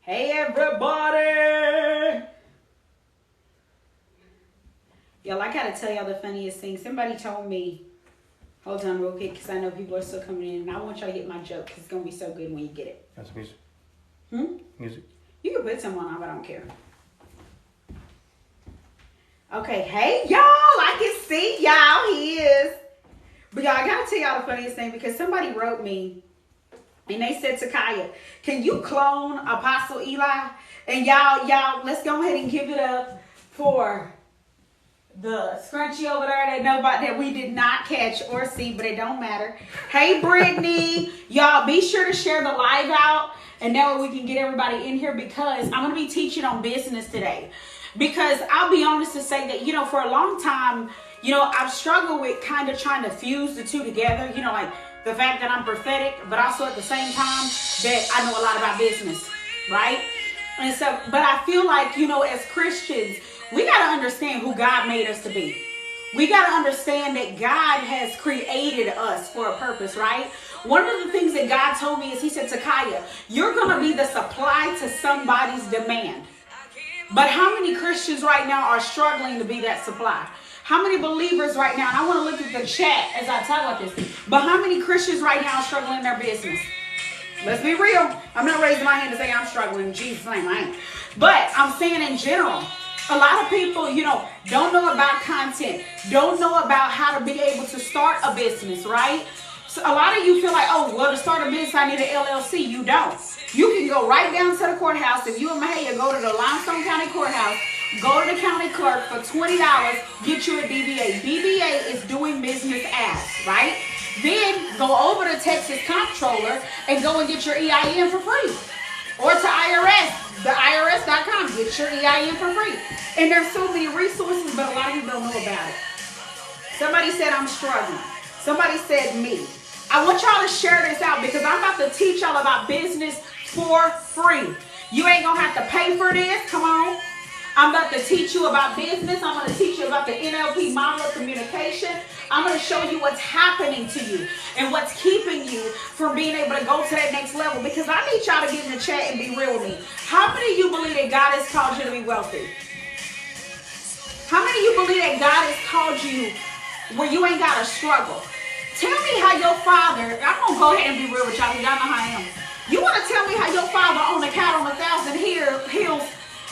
Hey, everybody. Y'all, I gotta tell y'all the funniest thing. Somebody told me, hold on real quick, because I know people are still coming in, and I want y'all to get my joke, because it's gonna be so good when you get it. That's music. Music? You can put someone on, but I don't care. Okay, hey, y'all. I can see y'all. He is. But y'all, I gotta tell y'all the funniest thing, because somebody wrote me, and they said, Takiya, can you clone Apostle Eli? And y'all, let's go ahead and give it up for the scrunchie over there that we did not catch or see, but it don't matter. Hey, Brittany. Y'all, be sure to share the live out, and that way we can get everybody in here, because I'm going to be teaching on business today. Because I'll be honest to say that, for a long time, I've struggled with kind of trying to fuse the two together, like the fact that I'm prophetic, but also at the same time that I know a lot about business, right? And so, but I feel like, as Christians, we got to understand who God made us to be. We got to understand that God has created us for a purpose, right? One of the things that God told me is, he said, Takiya, you're going to be the supply to somebody's demand. But how many Christians right now are struggling to be that supply? How many believers right now, and I want to look at the chat as I talk about this, but how many Christians right now are struggling in their business? Let's be real. I'm not raising my hand to say I'm struggling in Jesus' name. I ain't. But I'm saying in general, a lot of people, don't know about content, don't know about how to be able to start a business, right? So a lot of you feel like, oh, well, to start a business, I need an LLC. You don't. You can go right down to the courthouse. If you in Mahia, go to the Limestone County Courthouse, go to the county clerk for $20, get you a DBA. DBA is doing business as, right? Then go over to Texas Comptroller and go and get your EIN for free. Or to IRS, the IRS.com, get your EIN for free. And there's so many resources, but a lot of you don't know about it. Somebody said I'm struggling. Somebody said me. I want y'all to share this out, because I'm about to teach y'all about business for free. You ain't gonna have to pay for this. Come on. I'm about to teach you about business. I'm going to teach you about the NLP model of communication. I'm going to show you what's happening to you and what's keeping you from being able to go to that next level. Because I need y'all to get in the chat and be real with me. How many of you believe that God has called you to be wealthy? How many of you believe that God has called you where you ain't got to struggle? Tell me how your father, I'm going to go ahead and be real with y'all, because y'all know how I am. You want to tell me how your father owned a cat on 1,000 hills,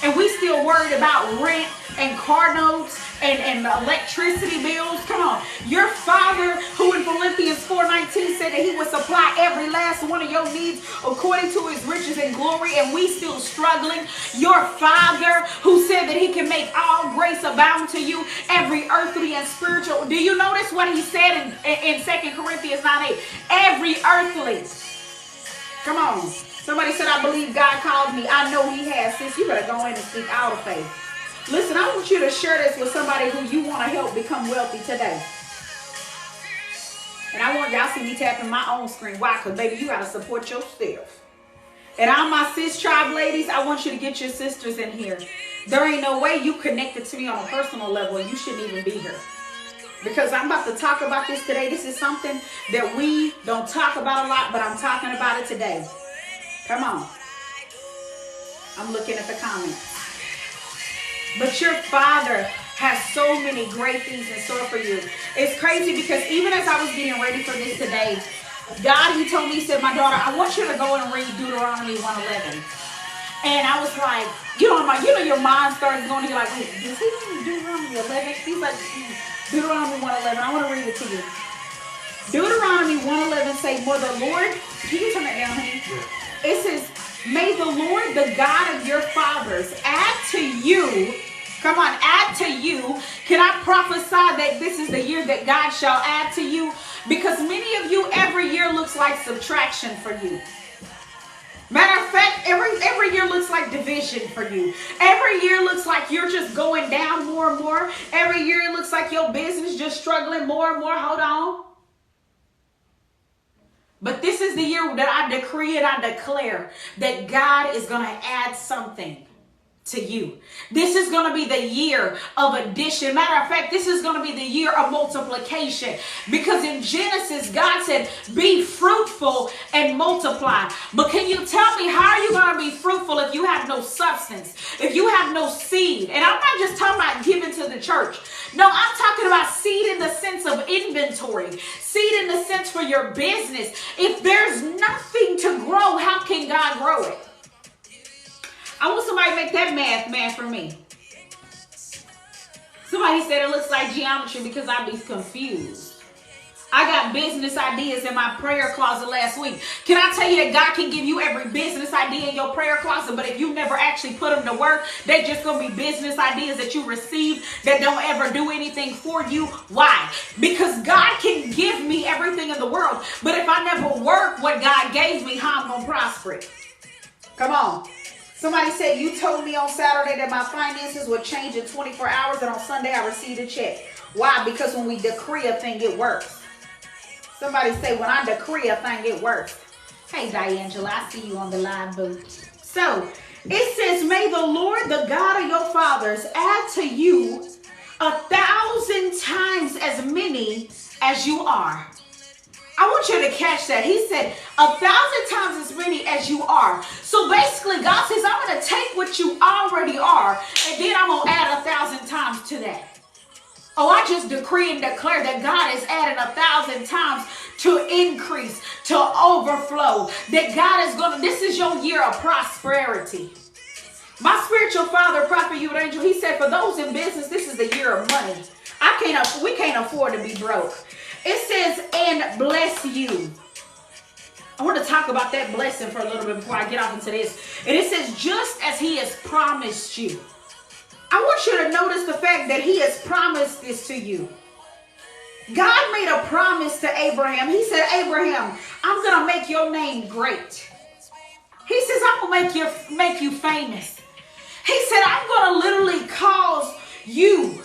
and we still worried about rent and car notes and electricity bills? Come on. Your father, who in Philippians 4:19 said that he would supply every last one of your needs according to his riches and glory, and we still struggling. Your father, who said that he can make all grace abound to you, every earthly and spiritual. Do you notice what he said in 2 Corinthians 9:8? Every earthly. Come on. Somebody said, I believe God called me. I know he has. Sis, you better go in and speak out of faith. Listen, I want you to share this with somebody who you want to help become wealthy today. And I want y'all to see me tapping my own screen. Why? Because, baby, you got to support yourself. And all my sis tribe ladies, I want you to get your sisters in here. There ain't no way you connected to me on a personal level, and you shouldn't even be here. Because I'm about to talk about this today. This is something that we don't talk about a lot, but I'm talking about it today. Come on. I'm looking at the comments. But your father has so many great things in store for you. It's crazy, because even as I was getting ready for this today, God, he told me, he said, my daughter, I want you to go and read Deuteronomy 1:11. And I was like, your mind starts going, you're like, wait, does he mean Deuteronomy 11? He's like, Deuteronomy 1:11. I want to read it to you. Deuteronomy 1:11 say, for the Lord, can you turn that down, honey? Yeah. It says, may the Lord, the God of your fathers, add to you. Come on, add to you. Can I prophesy that this is the year that God shall add to you? Because many of you, every year looks like subtraction for you. Matter of fact, every year looks like division for you. Every year looks like you're just going down more and more. Every year it looks like your business just struggling more and more. Hold on. But this is the year that I decree and I declare that God is going to add something to you. This is going to be the year of addition. Matter of fact, this is going to be the year of multiplication, because in Genesis, God said, be fruitful and multiply. But can you tell me, how are you going to be fruitful if you have no substance, if you have no seed? And I'm not just talking about giving to the church. No, I'm talking about seed in the sense of inventory, seed in the sense for your business. If there's nothing to grow, how can God grow it? I want somebody to make that math for me. Somebody said it looks like geometry because I be confused. I got business ideas in my prayer closet last week. Can I tell you that God can give you every business idea in your prayer closet, but if you never actually put them to work, they're just going to be business ideas that you receive that don't ever do anything for you. Why? Because God can give me everything in the world, but if I never work what God gave me, how I'm going to prosper it? Come on. Somebody said, you told me on Saturday that my finances would change in 24 hours, and on Sunday I received a check. Why? Because when we decree a thing, it works. Somebody say, when I decree a thing, it works. Hey, Diangela, I see you on the live booth. So, it says, may the Lord, the God of your fathers, add to you 1,000 times as many as you are. I want you to catch that. He said 1,000 times as many as you are. So basically, God says, I'm going to take what you already are, and then I'm going to add 1,000 times to that. Oh, I just decree and declare that God is adding 1,000 times to increase, to overflow. That God is going to, this is your year of prosperity. My spiritual father, Prophet Angel, he said, for those in business, this is the year of money. We can't afford to be broke. It says, and bless you. I want to talk about that blessing for a little bit before I get off into this. And it says, just as he has promised you. I want you to notice the fact that he has promised this to you. God made a promise to Abraham. He said, Abraham, I'm going to make your name great. He says, I'm going to make you famous. He said, I'm going to literally cause you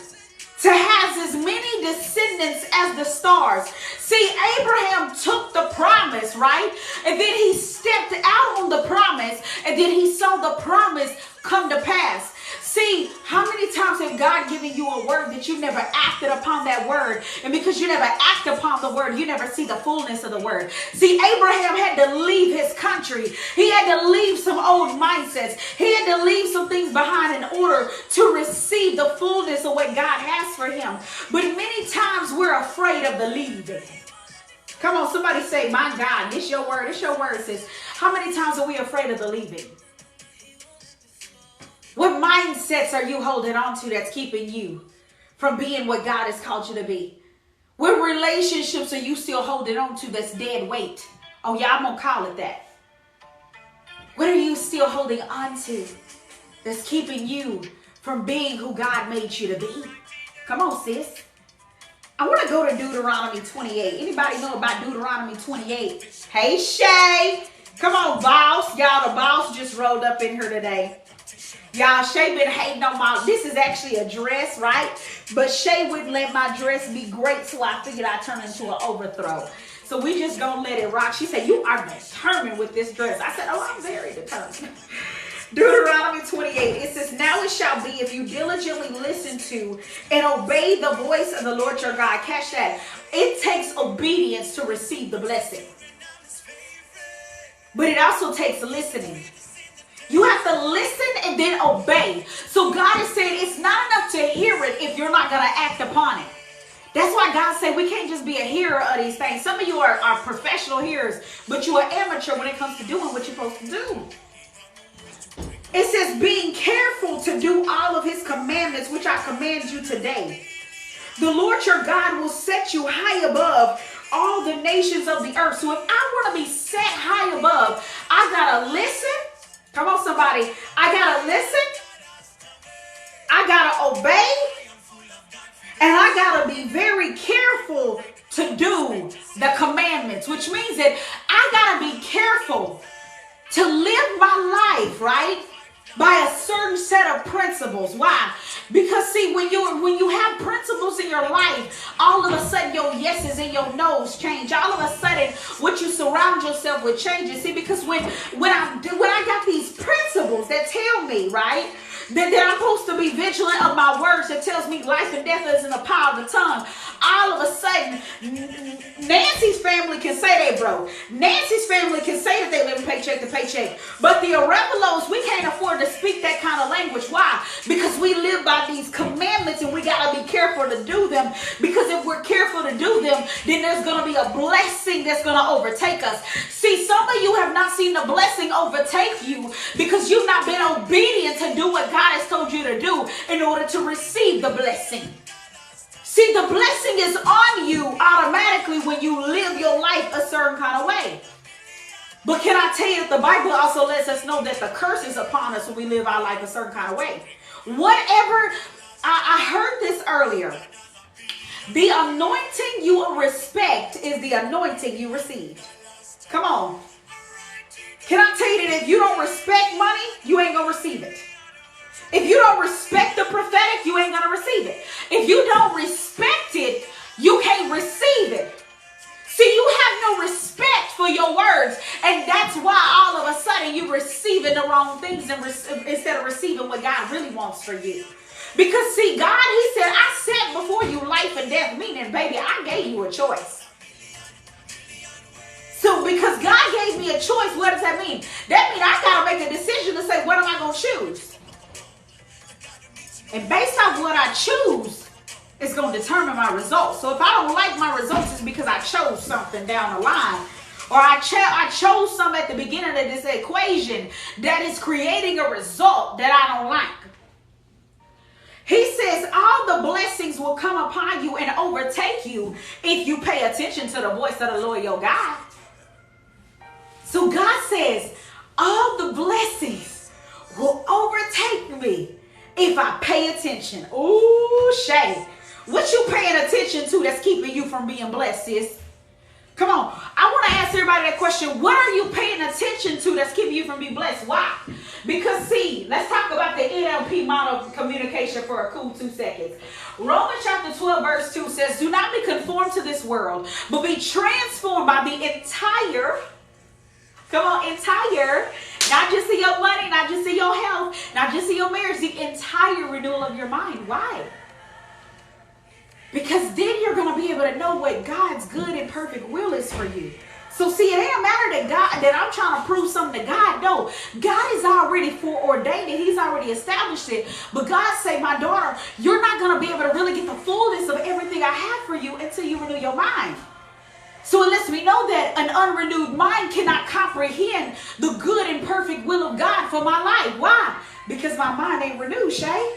to have as many descendants as the stars. See, Abraham took the promise, right? And then he stepped out on the promise, and then he saw the promise come to pass. See, how many times have God given you a word that you never acted upon that word? And because you never act upon the word, you never see the fullness of the word. See, Abraham had to leave his country. He had to leave some old mindsets. He had to leave some things behind in order to receive the fullness of what God has for him. But many times we're afraid of the leaving. Come on, somebody say, my God, this your word. This your word, sis. How many times are we afraid of the leaving? What mindsets are you holding on to that's keeping you from being what God has called you to be? What relationships are you still holding on to that's dead weight? Oh yeah, I'm going to call it that. What are you still holding on to that's keeping you from being who God made you to be? Come on, sis. I want to go to Deuteronomy 28. Anybody know about Deuteronomy 28? Hey, Shay. Come on, boss. Y'all, the boss just rolled up in here today. Y'all, Shay been hating on my, this is actually a dress, right? But Shay wouldn't let my dress be great, so I figured I'd turn into an overthrow. So we just gonna let it rock. She said, you are determined with this dress. I said, oh, I'm very determined. Deuteronomy 28, it says, now it shall be if you diligently listen to and obey the voice of the Lord your God. Catch that. It takes obedience to receive the blessing. But it also takes listening. You have to listen and then obey. So God is saying it's not enough to hear it if you're not going to act upon it. That's why God said we can't just be a hearer of these things. Some of you are professional hearers, but you are amateur when it comes to doing what you're supposed to do. It says being careful to do all of his commandments, which I command you today. The Lord your God will set you high above all the nations of the earth. So if I want to be set high above, I got to listen. Come on, somebody. I got to listen. I got to obey. And I got to be very careful to do the commandments, which means that I got to be careful to live my life, right? By a certain set of principles. Why? Because see, when you have principles in your life, all of a sudden your yeses and your no's change. All of a sudden, what you surround yourself with changes. See, because when I got these principles that tell me, right, That I'm supposed to be vigilant of my words that tells me life and death is in the power of the tongue. All of a sudden, Nancy's family can say they broke. Nancy's family can say that they live paycheck to paycheck. But the Arevalos, we can't afford to speak that kind of language. Why? Because we live by these commandments and we got to be careful to do them. Because if we're careful to do them, then there's going to be a blessing that's going to overtake us. See, some of you have not seen the blessing overtake you because you've not been obedient to do what God has told you to do in order to receive the blessing. See, the blessing is on you automatically when you live your life a certain kind of way. But can I tell you, the Bible also lets us know that the curse is upon us when we live our life a certain kind of way. Whatever, I heard this earlier. The anointing you respect is the anointing you receive. Come on. Can I tell you that if you don't respect money, you ain't going to receive it. If you don't respect the prophetic, you ain't going to receive it. If you don't respect it, you can't receive it. See, you have no respect for your words. And that's why all of a sudden you're receiving the wrong things instead of receiving what God really wants for you. Because see, God, he said, I set before you life and death, meaning, baby, I gave you a choice. So because God gave me a choice, what does that mean? That means I got to make a decision to say, what am I going to choose? And based on what I choose, it's going to determine my results. So if I don't like my results, it's because I chose something down the line. Or I chose something at the beginning of this equation that is creating a result that I don't like. He says all the blessings will come upon you and overtake you if you pay attention to the voice of the Lord your God. So God says all the blessings will overtake me if I pay attention. Ooh, Shay. What you paying attention to that's keeping you from being blessed, sis? Come on. I want to ask everybody that question. What are you paying attention to that's keeping you from being blessed? Why? Because see, let's talk about the NLP model of communication for a cool 2 seconds. Romans chapter 12 verse 2 says, do not be conformed to this world, but be transformed by the entire, not just in your money, not just in your health, not just in your marriage, the entire renewal of your mind. Why? Because then you're going to be able to know what God's good and perfect will is for you. So see, it ain't matter that I'm trying to prove something to God. No, God is already foreordained it. He's already established it. But God say, my daughter, you're not going to be able to really get the fullness of everything I have for you until you renew your mind. So it lets me know that an unrenewed mind cannot comprehend the good and perfect will of God for my life. Why? Because my mind ain't renewed, Shay.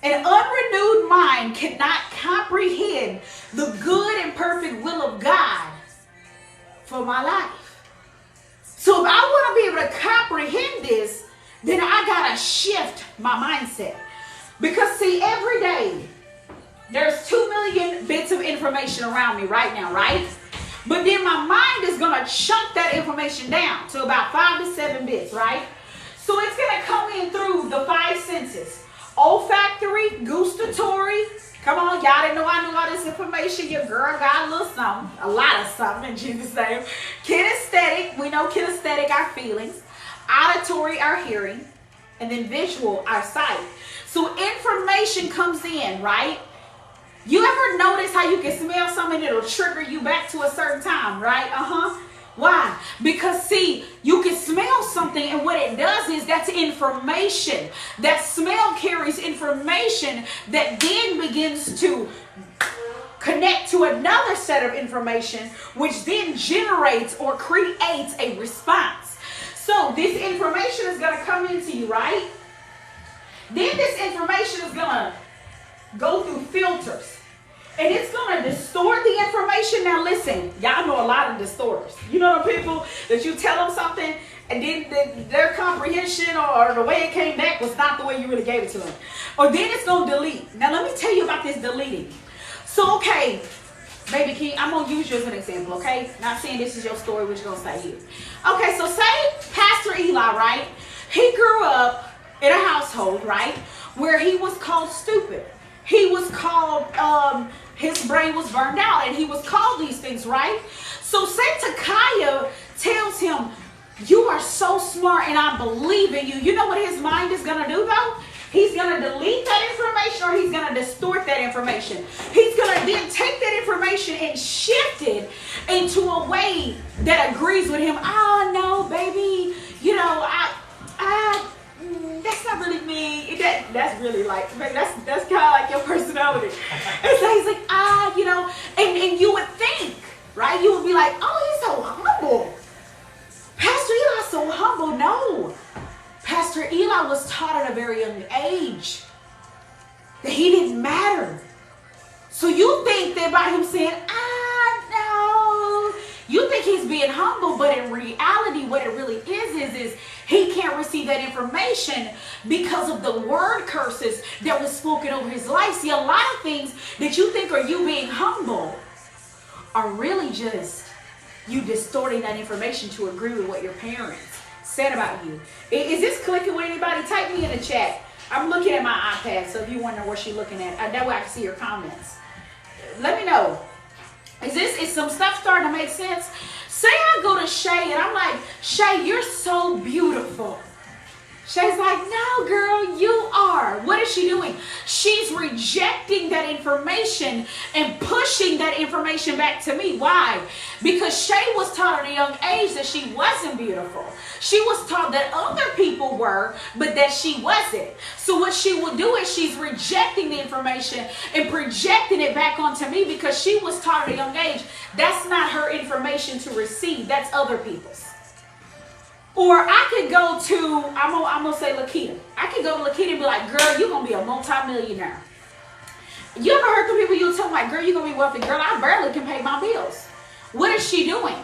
An unrenewed mind cannot comprehend the good and perfect will of God for my life. So if I want to be able to comprehend this, then I got to shift my mindset. Because see, every day, there's 2 million bits of information around me right now, right? But then my mind is going to chunk that information down to about 5 to 7 bits, right? So it's going to come in through the 5 senses. Olfactory, gustatory. Come on, y'all didn't know I knew all this information. Your girl got a little something, a lot of something in Jesus' name. Kinesthetic, we know kinesthetic, our feelings. Auditory, our hearing. And then visual, our sight. So information comes in, right? You ever notice how you can smell something that'll trigger you back to a certain time, right? Why? Because see, you can smell something and what it does is that's information. That smell carries information that then begins to connect to another set of information, which then generates or creates a response. So this information is going to come into you, right? Then this information is going to go through filters. And it's going to distort the information. Now listen, y'all know a lot of distorters. You know the people that you tell them something and then their comprehension or the way it came back was not the way you really gave it to them. Or then it's going to delete. Now let me tell you about this deleting. So okay, baby King, I'm going to use you as an example, okay? Not saying this is your story, what you're going to say here. Okay, so say Pastor Eli, right? He grew up in a household, right, where he was called stupid. He was called, his brain was burned out, and he was called these things, right? So say Takiya tells him, You are so smart and I believe in you. You know what his mind is going to do though? He's going to delete that information or he's going to distort that information. He's going to then take that information and shift it into a way that agrees with him. Oh, no, baby. You know, that's not really me. That's really like, that's kind of like your personality. And so he's like, you know, and you would think, right? You would be like, oh, he's so humble. Pastor Eli's so humble. No. Pastor Eli was taught at a very young age that he didn't matter. So you think that by him saying, no, you think he's being humble, but in reality, what it really is he can't receive that information because of the word curses that was spoken over his life. See, a lot of things that you think are you being humble are really just you distorting that information to agree with what your parents said about you. Is this clicking with anybody? Type me in the chat. I'm looking at my iPad, so if you wonder what she's looking at, that way I can see your comments. Let me know. Is some stuff starting to make sense? Say I go to Shay and I'm like, Shay, you're so beautiful. Shay's like, no, girl, you are. What is she doing? She's rejecting that information and pushing that information back to me. Why? Because Shay was taught at a young age that she wasn't beautiful. She was taught that other people were, but that she wasn't. So what she will do is she's rejecting the information and projecting it back onto me because she was taught at a young age. That's not her information to receive. That's other people's. Or I could go to, I'm going to say Lakita. I could go to Lakita and be like, girl, you're going to be a multi-millionaire. You ever heard the people you tell them like, girl, you're going to be wealthy. Girl, I barely can pay my bills. What is she doing?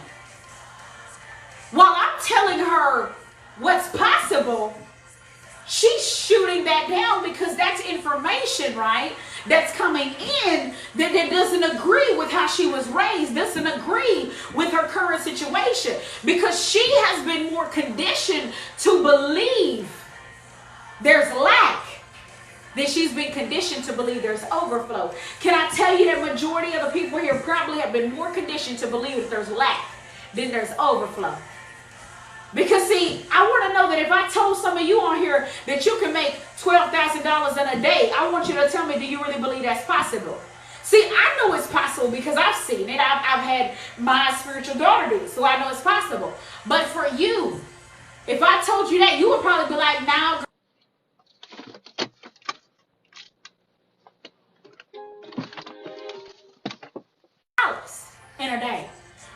While I'm telling her what's possible, she's shooting that down because that's information, right? That's coming in that doesn't agree with how she was raised, doesn't agree with her current situation because she has been more conditioned to believe there's lack than she's been conditioned to believe there's overflow. Can I tell you that majority of the people here probably have been more conditioned to believe that there's lack than there's overflow? Because see, I want to know that if I told some of you on here that you can make $12,000 in a day, I want you to tell me, do you really believe that's possible? See, I know it's possible because I've seen it. I've had my spiritual daughter do it, so I know it's possible. But for you, if I told you that, you would probably be like, now, $400 in a day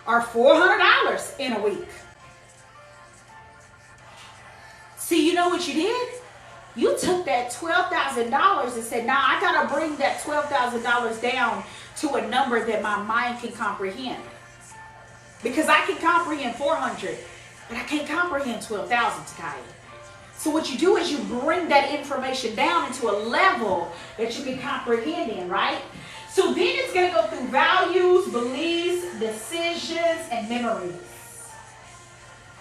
or $400 in a week. See, you know what you did? You took that $12,000 and said, nah, I got to bring that $12,000 down to a number that my mind can comprehend. Because I can comprehend 400, but I can't comprehend 12,000, Takiya. So what you do is you bring that information down into a level that you can comprehend in, right? So then it's going to go through values, beliefs, decisions, and memories.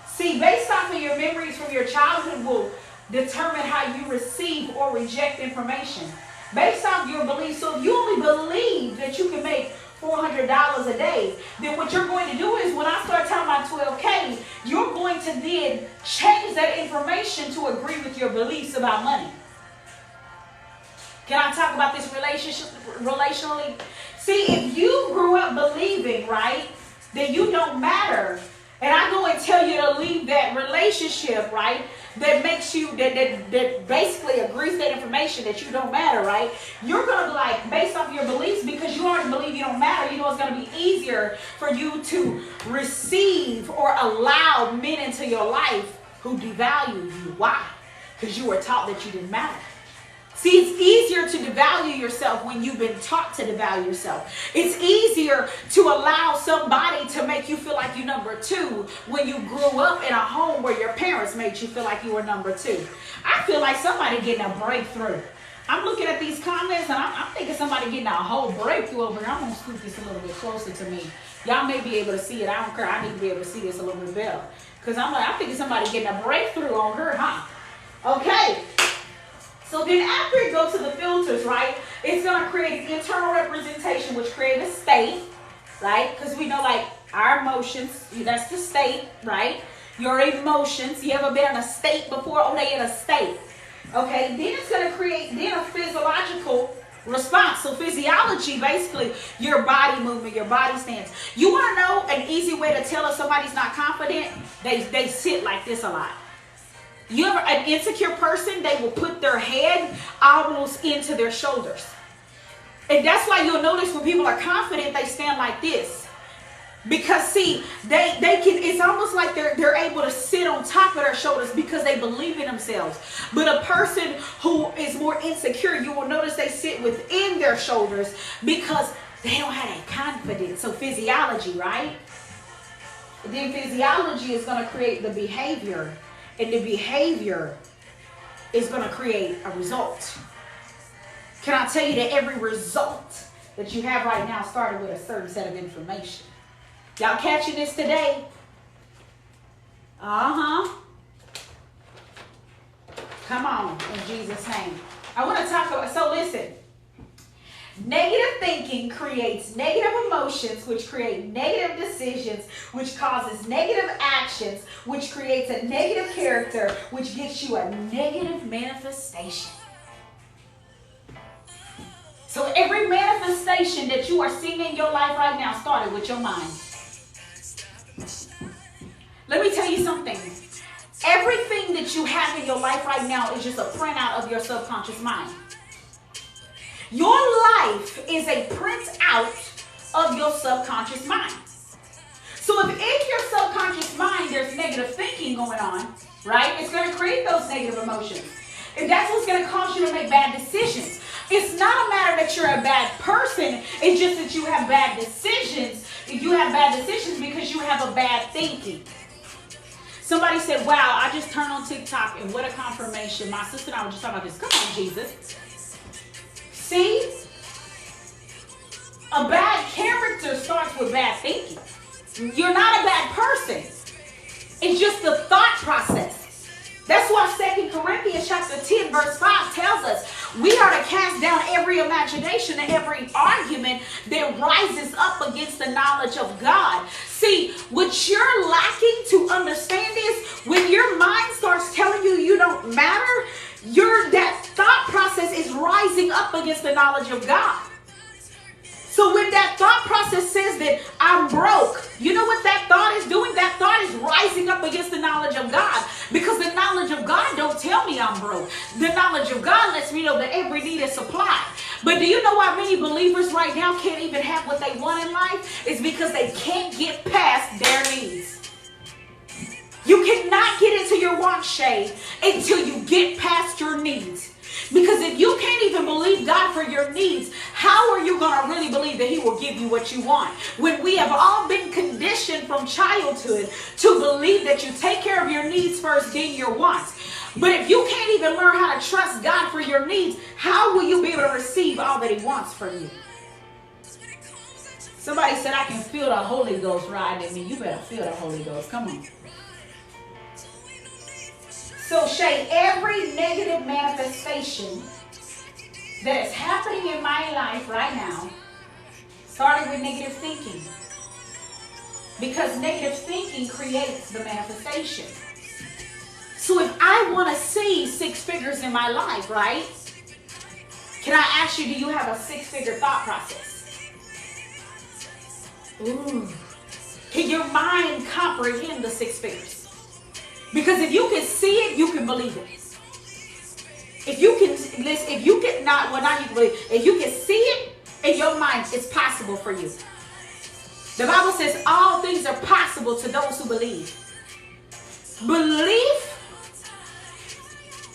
See, based off of your memories from your childhood will determine how you receive or reject information. Based off your beliefs. So if you only believe that you can make $400 a day, then what you're going to do is when I start talking about 12K, you're going to then change that information to agree with your beliefs about money. Can I talk about this relationally? See, if you grew up believing, right, that you don't matter, and I go and tell you to leave that relationship, right, that makes you, that basically agrees that information that you don't matter, right, you're going to be like, based off your beliefs, because you already believe you don't matter, you know it's going to be easier for you to receive or allow men into your life who devalue you. Why? Because you were taught that you didn't matter. See, it's easier to devalue yourself when you've been taught to devalue yourself. It's easier to allow somebody to make you feel like you're number two when you grew up in a home where your parents made you feel like you were number two. I feel like somebody getting a breakthrough. I'm looking at these comments and I'm thinking somebody getting a whole breakthrough over here. I'm going to scoot this a little bit closer to me. Y'all may be able to see it. I don't care. I need to be able to see this a little bit better. Because I'm thinking somebody getting a breakthrough on her, huh? Okay. So then after it goes to the filters, right, it's going to create an internal representation, which creates a state, right? Because we know, like, our emotions, that's the state, right? your emotions. You ever been in a state before? Oh, they in a state. Okay, then it's going to create then a physiological response. So physiology, basically, your body movement, your body stance. You want to know an easy way to tell if somebody's not confident? They sit like this a lot. You ever, an insecure person, they will put their head almost into their shoulders. And that's why you'll notice when people are confident, they stand like this. Because see, they can, it's almost like they're able to sit on top of their shoulders because they believe in themselves. But a person who is more insecure, you will notice they sit within their shoulders because they don't have that confidence. So physiology, right? Then physiology is going to create the behavior, and the behavior is going to create a result. Can I tell you that every result that you have right now started with a certain set of information? Y'all catching this today? Uh-huh. Come on, in Jesus' name. I want to talk about, so listen. Negative thinking creates negative emotions, which create negative decisions, which causes negative actions, which creates a negative character, which gets you a negative manifestation. So every manifestation that you are seeing in your life right now started with your mind. Let me tell you something. Everything that you have in your life right now is just a printout of your subconscious mind. Your life is a printout of your subconscious mind. So if in your subconscious mind there's negative thinking going on, right, it's going to create those negative emotions. And that's what's going to cause you to make bad decisions. It's not a matter that you're a bad person. It's just that you have bad decisions. You have bad decisions because you have a bad thinking. Somebody said, wow, I just turned on TikTok and what a confirmation. My sister and I were just talking about this. Come on, Jesus. See? A bad character starts with bad thinking. You're not a bad person. It's just the thought process. That's why 2 Corinthians chapter 10 verse 5 tells us we are to cast down every imagination and every argument that rises up against the knowledge of God. See, what you're lacking to understand is when your mind starts telling you you don't matter, that thought process is rising up against the knowledge of God. So when that thought process says that I'm broke, you know what that thought is doing? That thought is rising up against the knowledge of God. Because the knowledge of God don't tell me I'm broke. The knowledge of God lets me know that every need is supplied. But do you know why many believers right now can't even have what they want in life? It's because they can't get past their needs. You cannot get into your want shade until you get past your needs. Because if you can't even believe God for your needs, how are you going to really believe that he will give you what you want? When we have all been conditioned from childhood to believe that you take care of your needs first, then your wants. But if you can't even learn how to trust God for your needs, how will you be able to receive all that he wants from you? Somebody said, I can feel the Holy Ghost riding in me. You better feel the Holy Ghost. Come on. So, Shay, every negative manifestation that is happening in my life right now started with negative thinking. Because negative thinking creates the manifestation. So if I want to see 6 figures in my life, right? Can I ask you, do you have a 6-figure thought process? Ooh. Can your mind comprehend the 6 figures? Because if you can see it, you can believe it. If you can listen, if you can not, well, not you can believe, if you can see it in your mind, it's possible for you. The Bible says all things are possible to those who believe. Belief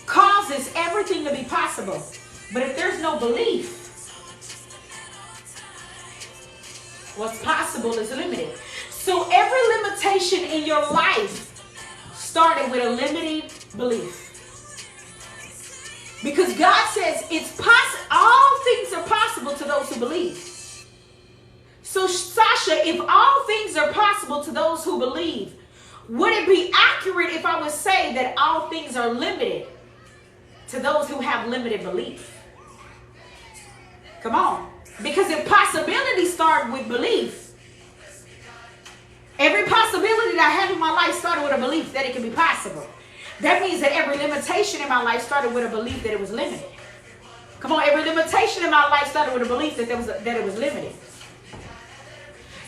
causes everything to be possible. But if there's no belief, what's possible is limited. So every limitation in your life started with a limited belief. Because God says it's possible, all things are possible to those who believe. So Sasha, if all things are possible to those who believe, would it be accurate if I would say that all things are limited to those who have limited belief? Come on. Because if possibilities start with belief, Every possibility that I have in my life started with a belief that it can be possible. That means that every limitation in my life started with a belief that it was limited. Come on, every limitation in my life started with a belief that it was limited.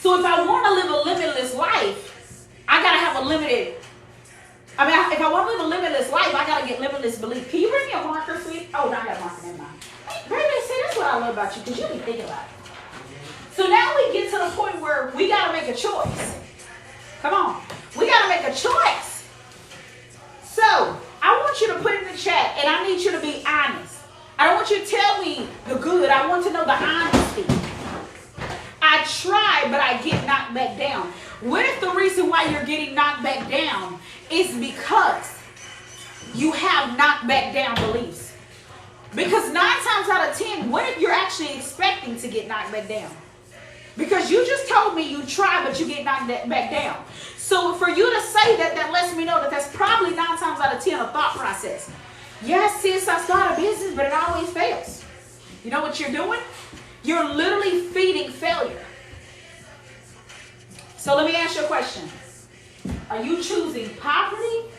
So if I want to live a limitless life, I got to have a limited. If I want to live a limitless life, I got to get limitless belief. Can you bring me a marker, sweet? Oh, no, I got a marker in mind. Hey, baby, see, that's what I love about you, because you be thinking about it. So now we get to the point where we got to make a choice. Come on. We got to make a choice. So I want you to put in the chat, and I need you to be honest. I don't want you to tell me the good. I want to know the honesty. I try, but I get knocked back down. What if the reason why you're getting knocked back down is because you have knocked back down beliefs? Because 9 times out of 10, what if you're actually expecting to get knocked back down? Because you just told me you try, but you get knocked back down. So for you to say that, that lets me know that that's probably 9 times out of 10 a thought process. Yes, sis, I start a business, but it always fails. You know what you're doing? You're literally feeding failure. So let me ask you a question. Are you choosing poverty?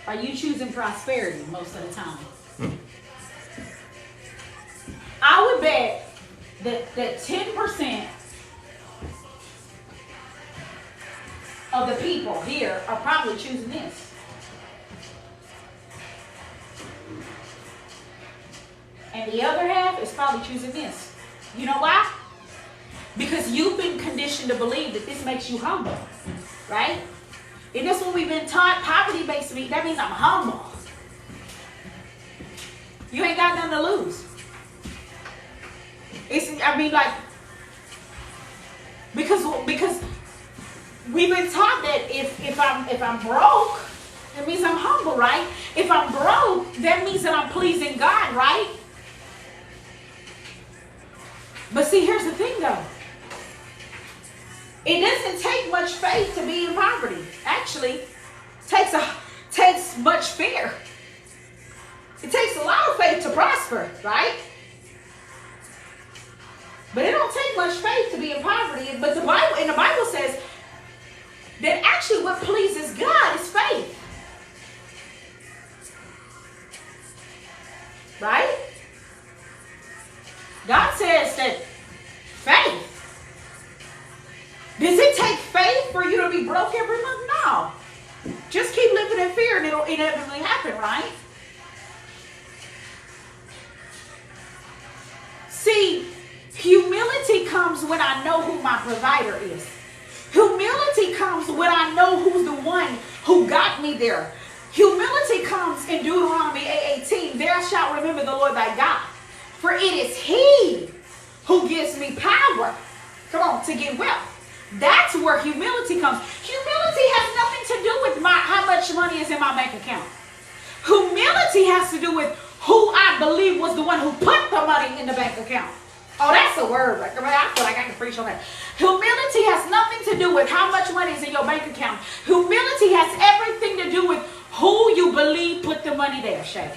Are you choosing prosperity most of the time? I would bet that 10% of the people here are probably choosing this. And the other half is probably choosing this. You know why? Because you've been conditioned to believe that this makes you humble, right? And that's when we've been taught poverty makes me, that means I'm humble. You ain't got nothing to lose. Because we've been taught that if I'm broke, it means I'm humble, right? If I'm broke, that means that I'm pleasing God, right? But see, here's the thing though. It doesn't take much faith to be in poverty. Actually, takes much fear. It takes a lot of faith to prosper, right? But it don't take much faith to be in poverty. But the Bible says that actually what pleases God is faith. Right? God says that faith. Does it take faith for you to be broke every month? No. Just keep living in fear and it'll inevitably happen, right? See, humility comes when I know who my provider is. Humility comes when I know who's the one who got me there. Humility comes in Deuteronomy 8:18. Thou shalt remember the Lord thy God. For it is he who gives me power, come on, to get wealth. That's where humility comes. Humility has nothing to do with how much money is in my bank account. Humility has to do with who I believe was the one who put the money in the bank account. Oh, that's a word. I feel like I can preach on that. Humility has nothing to do with how much money is in your bank account. Humility has everything to do with who you believe put the money there, Shay.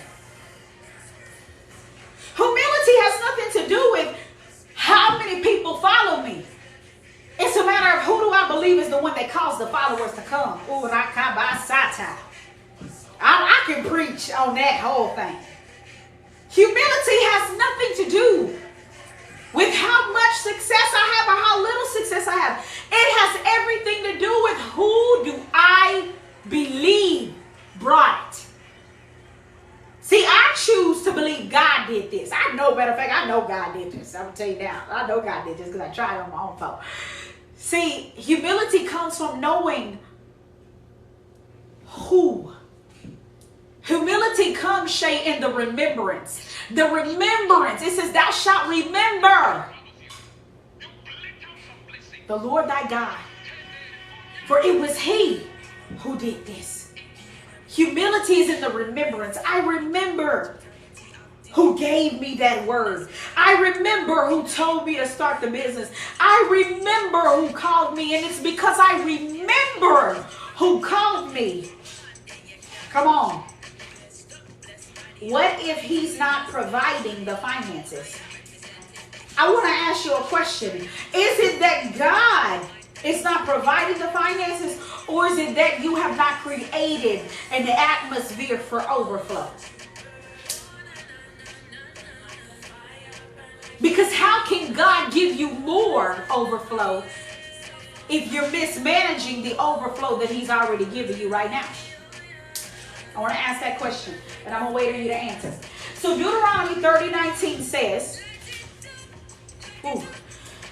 Humility has nothing to do with how many people follow me. It's a matter of who do I believe is the one that caused the followers to come. Ooh, I can preach on that whole thing. Humility has nothing to do with how much success I have or how little success I have. It has everything to do with who do I believe brought it. See, I choose to believe God did this. I know, matter of fact, I know God did this. I'm going to tell you now. I know God did this because I tried it on my own phone. See, humility comes from knowing who. Humility comes, Shay, in the remembrance. The remembrance. It says, thou shalt remember the Lord thy God. For it was he who did this. Humility is in the remembrance. I remember who gave me that word. I remember who told me to start the business. I remember who called me, and it's because I remember who called me. Come on. What if he's not providing the finances? I want to ask you a question. Is it that God It's not providing the finances, or is it that you have not created an atmosphere for overflow? Because how can God give you more overflow if you're mismanaging the overflow that he's already given you right now? I want to ask that question, and I'm going to wait for you to answer. So Deuteronomy 30:19 says,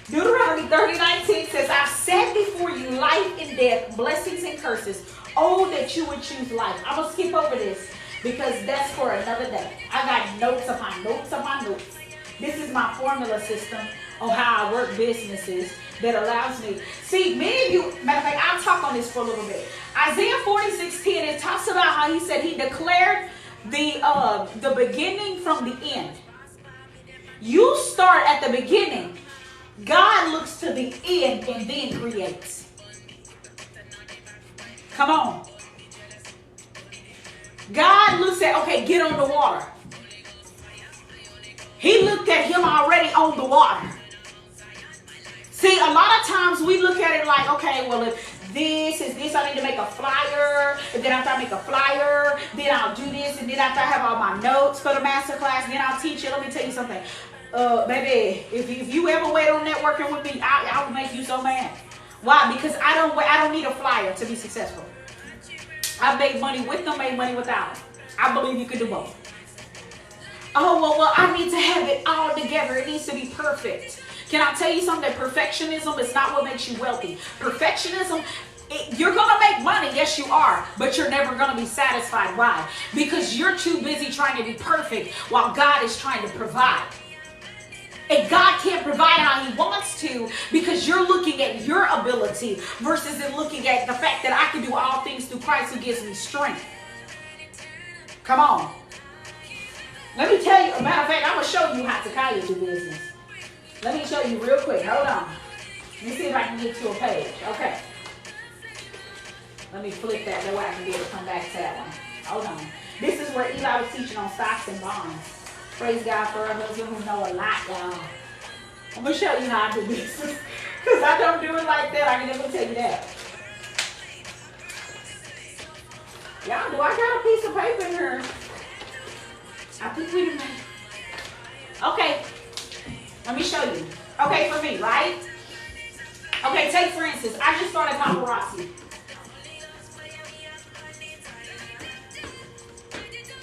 Deuteronomy 30:19 says, I've set before you life and death, blessings and curses. Oh, that you would choose life. I'm going to skip over this because that's for another day. I got notes upon notes upon notes. This is my formula system on how I work businesses that allows me. See, many of you, matter of fact, I'll talk on this for a little bit. Isaiah 46:10, it talks about how he said he declared the beginning from the end. You start at the beginning. God looks to the end and then creates. Come on. God looks at, okay, get on the water. He looked at him already on the water. See, a lot of times we look at it like, okay, well, if this is this, I need to make a flyer. And then after I make a flyer, then I'll do this. And then after I have all my notes for the masterclass, then I'll teach it. Let me tell you something. Baby, if you ever wait on networking with me, I will make you so mad. Why? Because I don't need a flyer to be successful. I've made money with them, made money without them. I believe you can do both. Oh, well, I need to have it all together. It needs to be perfect. Can I tell you something? That perfectionism is not what makes you wealthy. Perfectionism, you're going to make money. Yes, you are. But you're never going to be satisfied. Why? Because you're too busy trying to be perfect while God is trying to provide. And God can't provide how he wants to because you're looking at your ability versus in looking at the fact that I can do all things through Christ who gives me strength. Come on. Let me tell you, a matter of fact, I'm going to show you how Takiya do business. Let me show you real quick. Hold on. Let me see if I can get to a page. Okay. Let me flip that. That way I can be able to come back to that one. Hold on. This is where Eli was teaching on stocks and bonds. Praise God for a husband who know a lot, y'all. I'm going to show you how I do business. Because I don't do it like that. I can never tell you that. Y'all, do I got a piece of paper in here? I think we do. Okay. Let me show you. Okay, for me, right? Okay, take for instance, I just started paparazzi.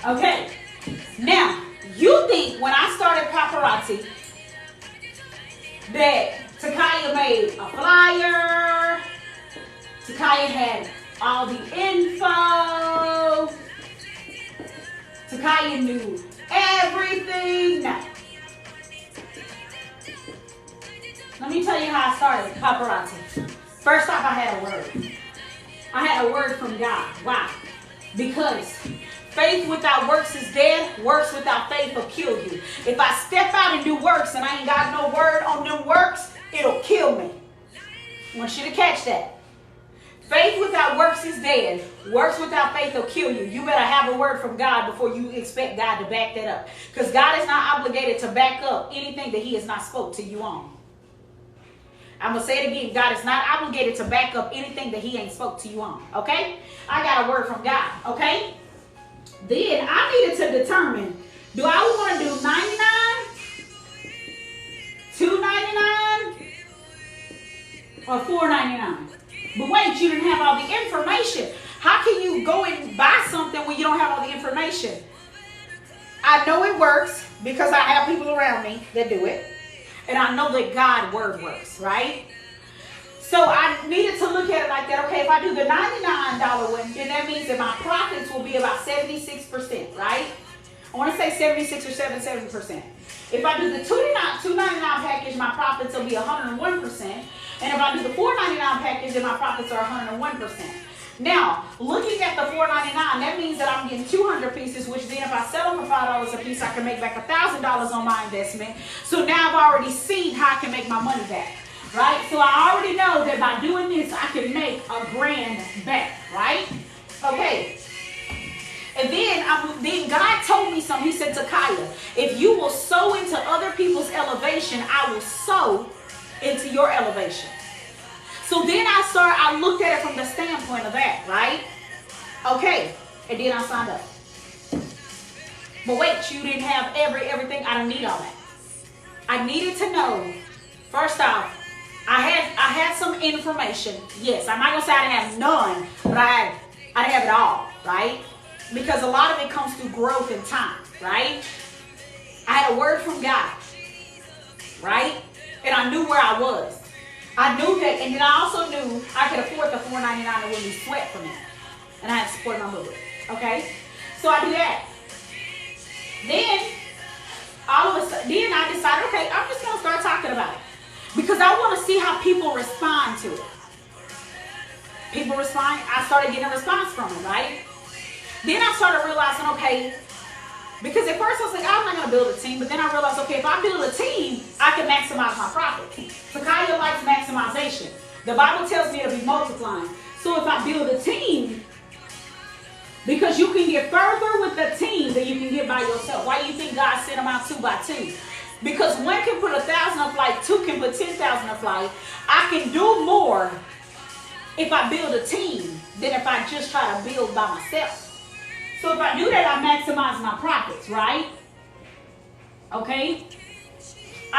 Okay. Now, you think when I started paparazzi that Takiya made a flyer, Takiya had all the info, Takiya knew everything. No. Let me tell you how I started paparazzi. First off, I had a word. I had a word from God. Why? Because faith without works is dead. Works without faith will kill you. If I step out and do works and I ain't got no word on them works, it'll kill me. I want you to catch that. Faith without works is dead. Works without faith will kill you. You better have a word from God before you expect God to back that up. Because God is not obligated to back up anything that he has not spoke to you on. I'm going to say it again. God is not obligated to back up anything that he ain't spoke to you on. Okay? I got a word from God. Okay? Then I needed to determine, do I want to do $99, $2.99, or $4.99? But wait, you didn't have all the information. How can you go and buy something when you don't have all the information? I know it works because I have people around me that do it. And I know that God's word works, right? So I needed to look at it like that. Okay, if I do the $99 one, then that means that my profits will be about 76%, right? I want to say 76 or 70%. If I do the $2.99 package, my profits will be 101%. And if I do the $4.99 package, then my profits are 101%. Now, looking at the $4.99, that means that I'm getting 200 pieces, which then if I sell them for $5 a piece, I can make back $1,000 on my investment. So now I've already seen how I can make my money back, right? So I already know that by doing this, I can make $1,000 back, right? Okay. And then God told me something. He said, Takiya, if you will sow into other people's elevation, I will sow into your elevation. So So then I looked at it from the standpoint of that, right? Okay, and then I signed up. But wait, you didn't have everything. I don't need all that. I needed to know, first off, I had some information. Yes, I'm not gonna say I didn't have none, but I didn't have it all, right? Because a lot of it comes through growth and time, right? I had a word from God, right? And I knew where I was. I knew that, and then I also knew I could afford the $4.99 that wouldn't be sweat for me. And I had to support my movement, okay? So I do that. Then, all of a sudden, then I decided, okay, I'm just gonna start talking about it. Because I want to see how people respond to it. People respond, I started getting a response from it, right? Then I started realizing, okay, because at first I was like, I'm not going to build a team. But then I realized, okay, if I build a team, I can maximize my profit. Takiya likes maximization. The Bible tells me to be multiplying. So if I build a team, because you can get further with the team than you can get by yourself. Why do you think God sent them out 2 by 2? Because one can put 1,000 a flight, 2 can put 10,000 a flight. I can do more if I build a team than if I just try to build by myself. So if I do that, I maximize my profits, right? Okay? Then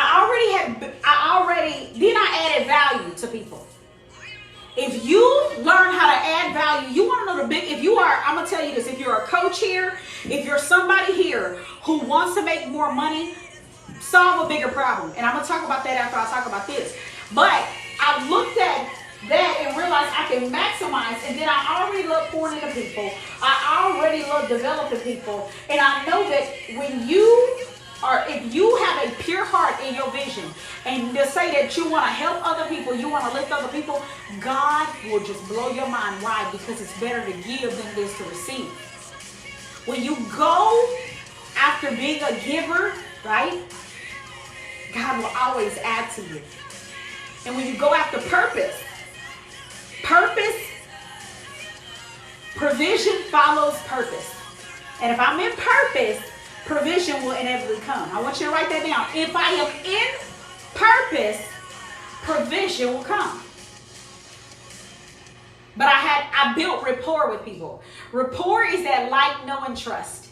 I added value to people. If you learn how to add value, you want to know I'm going to tell you this, if you're a coach here, if you're somebody here who wants to make more money, solve a bigger problem. And I'm going to talk about that after I talk about this. But I looked at that and realized I can maximize, and then I already love pouring into people. I already love developing people. And I know that if you have a pure heart in your vision and to say that you want to help other people, you want to lift other people, God will just blow your mind. Why? Because it's better to give than it is to receive. When you go after being a giver, right, God will always add to you. And when you go after purpose, provision follows purpose. And if I'm in purpose, provision will inevitably come. I want you to write that down. If I am in purpose, provision will come. But I built rapport with people. Rapport is that like, know, and trust.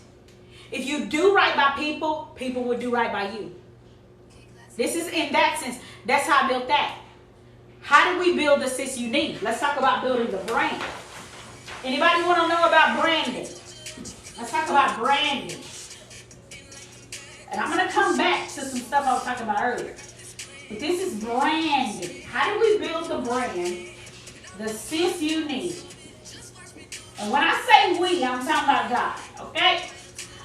If you do right by people, people will do right by you. This is in that sense. That's how I built that. How do we build the Sis Unique? Let's talk about building the brand. Anybody want to know about branding? Let's talk about branding. And I'm going to come back to some stuff I was talking about earlier. But this is branding. How do we build the brand, the Sis Unique? And when I say we, I'm talking about God, okay?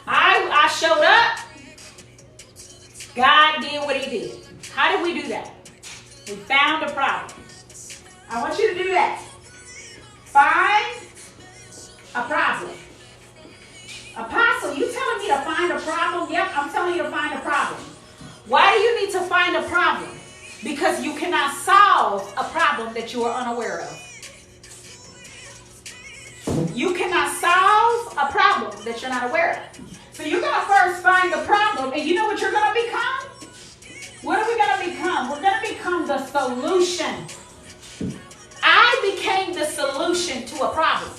I showed up. God did what he did. How did we do that? We found a problem. I want you to do that. Find a problem. Apostle, you telling me to find a problem? Yep, I'm telling you to find a problem. Why do you need to find a problem? Because you cannot solve a problem that you are unaware of. You cannot solve a problem that you're not aware of. So you're going to first find the problem, and you know what you're going to become? What are we going to become? We're going to become the solution. I became the solution to a problem.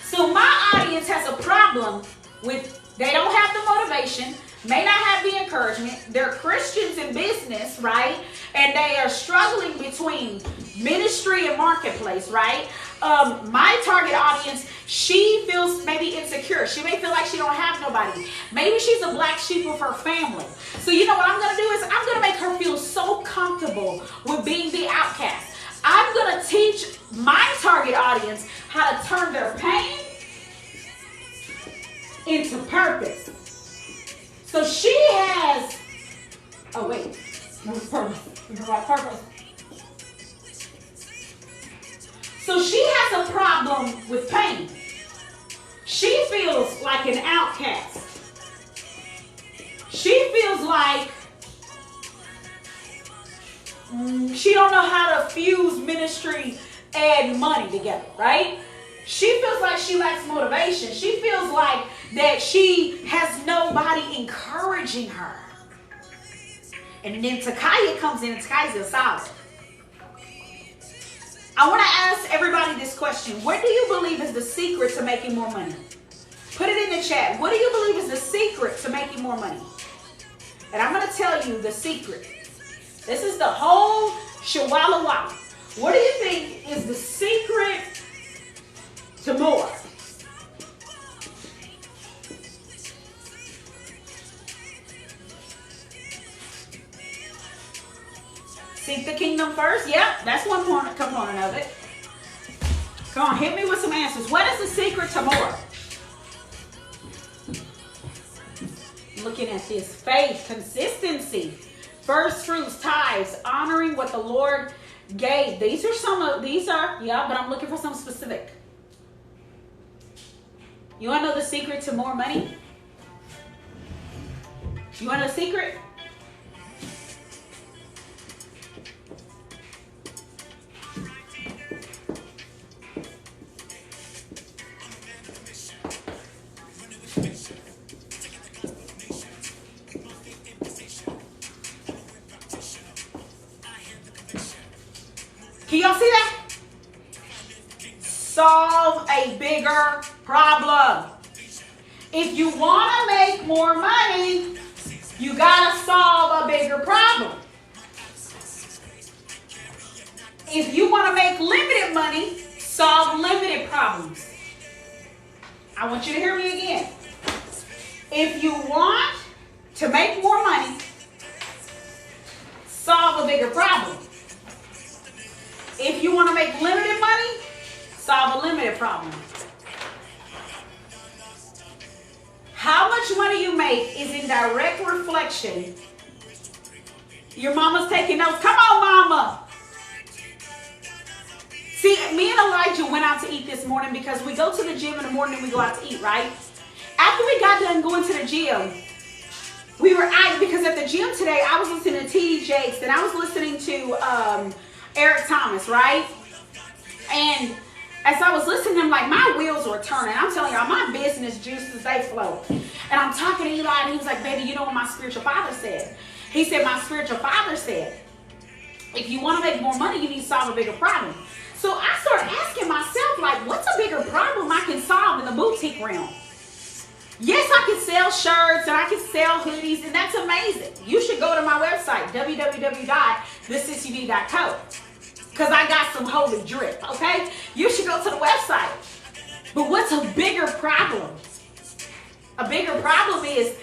So my audience has a problem with, they don't have the motivation, may not have the encouragement. They're Christians in business, right? And they are struggling between ministry and marketplace, right? My target audience, she feels maybe insecure. She may feel like she don't have nobody. Maybe she's a black sheep of her family. So you know what I'm going to do is I'm going to make her feel so comfortable with being the outcast. I'm going to teach my target audience how to turn their pain into purpose. So she has, oh wait, no, it's purpose. It's about purpose. So she has a problem with pain. She feels like an outcast. She feels like she don't know how to fuse ministry and money together, right? She feels like she lacks motivation. She feels like that she has nobody encouraging her. And then Takiya comes in, and Takiya's a solid. I want to ask everybody this question. What do you believe is the secret to making more money? Put it in the chat. What do you believe is the secret to making more money? And I'm going to tell you the secret. This is the whole shawala. What do you think is the secret to more? Seek the kingdom first. Yep, that's one component of it. Come on, hit me with some answers. What is the secret to more? Looking at this. Faith, consistency, first fruits, tithes, honoring what the Lord gave. These are, yeah, but I'm looking for some specific. You want to know the secret to more money? You want to know the secret? Can y'all see that? Solve a bigger problem. If you want to make more money, you got to solve a bigger problem. If you want to make limited money, solve limited problems. I want you to hear me again. If you want to make more money, solve a bigger problem. If you want to make limited money, solve a limited problem. How much money you make is in direct reflection. Your mama's taking notes. Come on, mama. See, me and Elijah went out to eat this morning because we go to the gym in the morning and we go out to eat, right? After we got done going to the gym, we were out because at the gym today, I was listening to T.D. Jakes and I was listening to Eric Thomas, right? And as I was listening to him, like my wheels were turning. I'm telling y'all, my business juices, they flow. And I'm talking to Eli and he was like, baby, you know what my spiritual father said? He said, my spiritual father said, if you want to make more money, you need to solve a bigger problem. So I started asking myself, like, what's a bigger problem I can solve in the boutique realm? Yes, I can sell shirts and I can sell hoodies, and that's amazing. You should go to my website, www.thesissyd.co, because I got some holy drip, okay? You should go to the website. But what's a bigger problem? A bigger problem is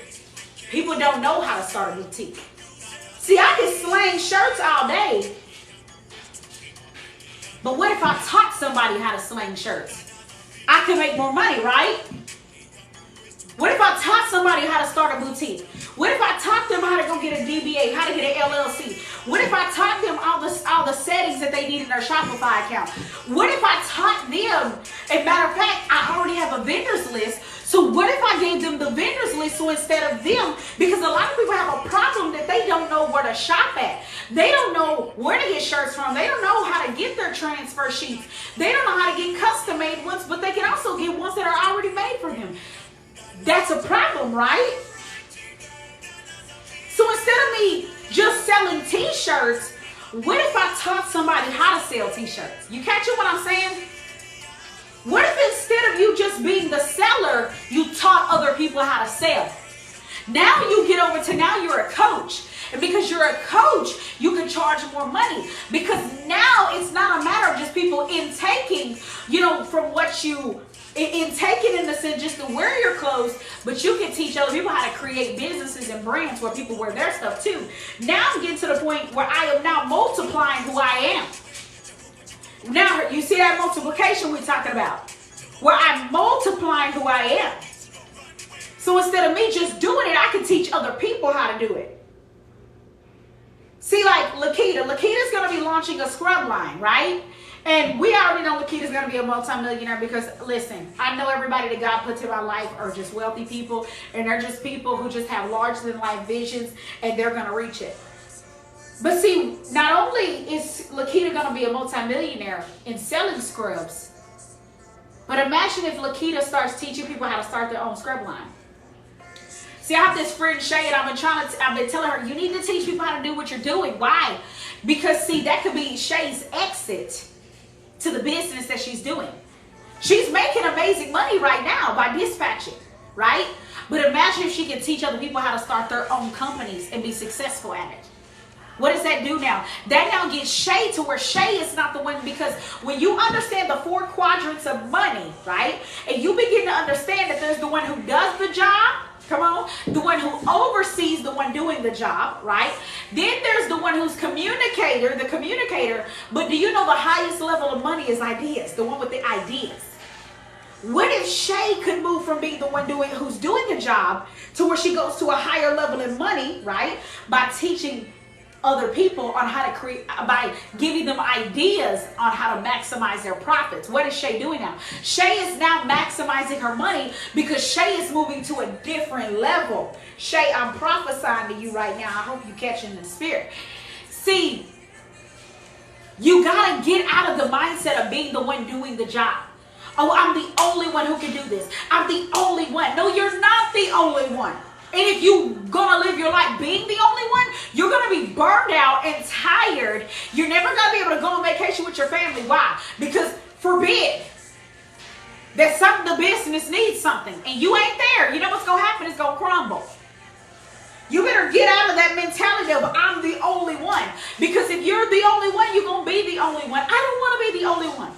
people don't know how to start a boutique. See, I can slang shirts all day, but what if I taught somebody how to slang shirts? I can make more money, right? What if I taught somebody how to start a boutique? What if I taught them how to go get a DBA, how to get an LLC? What if I taught them all the settings that they need in their Shopify account? What if I taught them, as a matter of fact, I already have a vendors list, so what if I gave them the vendors list so instead of them, because a lot of people have a problem that they don't know where to shop at. They don't know where to get shirts from. They don't know how to get their transfer sheets. They don't know how to get custom made ones, but they can also get ones that are already made for them. That's a problem, right? So instead of me just selling t-shirts, what if I taught somebody how to sell t-shirts? You catching what I'm saying? What if instead of you just being the seller, you taught other people how to sell? Now you get over to now you're a coach. And because you're a coach, you can charge more money. Because now it's not a matter of just people intaking, from what you taking in the sense just to wear your clothes, but you can teach other people how to create businesses and brands where people wear their stuff too. Now I'm getting to the point where I am now multiplying who I am. Now you see that multiplication we're talking about, where I'm multiplying who I am. So instead of me just doing it, I can teach other people how to do it. See, like Lakita's going to be launching a scrub line, right? And we already know Lakita's going to be a multimillionaire because, listen, I know everybody that God puts in my life are just wealthy people, and they're just people who just have larger-than-life visions, and they're going to reach it. But see, not only is Lakita going to be a multimillionaire in selling scrubs, but imagine if Lakita starts teaching people how to start their own scrub line. See, I have this friend, Shay, and I've been telling her, you need to teach people how to do what you're doing. Why? Because, see, that could be Shay's exit to the business that she's doing. She's making amazing money right now by dispatching, right? But imagine if she can teach other people how to start their own companies and be successful at it. What does that do now? That now gets Shay to where Shay is not the one, because when you understand the 4 quadrants of money, right? And you begin to understand that there's the one who does the job, come on, the one who oversees the one doing the job, right? Then there's the one who's the communicator. But do you know the highest level of money is ideas, the one with the ideas? What if Shay could move from being the one who's doing the job to where she goes to a higher level in money, right? By teaching other people on how to create, by giving them ideas on how to maximize their profits. What is Shay doing now? Shay is now maximizing her money because Shay is moving to a different level. Shay, I'm prophesying to you right now. I hope you catch it in the spirit. See, you got to get out of the mindset of being the one doing the job. Oh, I'm the only one who can do this. I'm the only one. No, you're not the only one. And if you're going to live your life being the only one, you're going to be burned out and tired. You're never going to be able to go on vacation with your family. Why? Because forbid that the business needs something and you ain't there. You know what's going to happen? It's going to crumble. You better get out of that mentality of I'm the only one. Because if you're the only one, you're going to be the only one. I don't want to be the only one.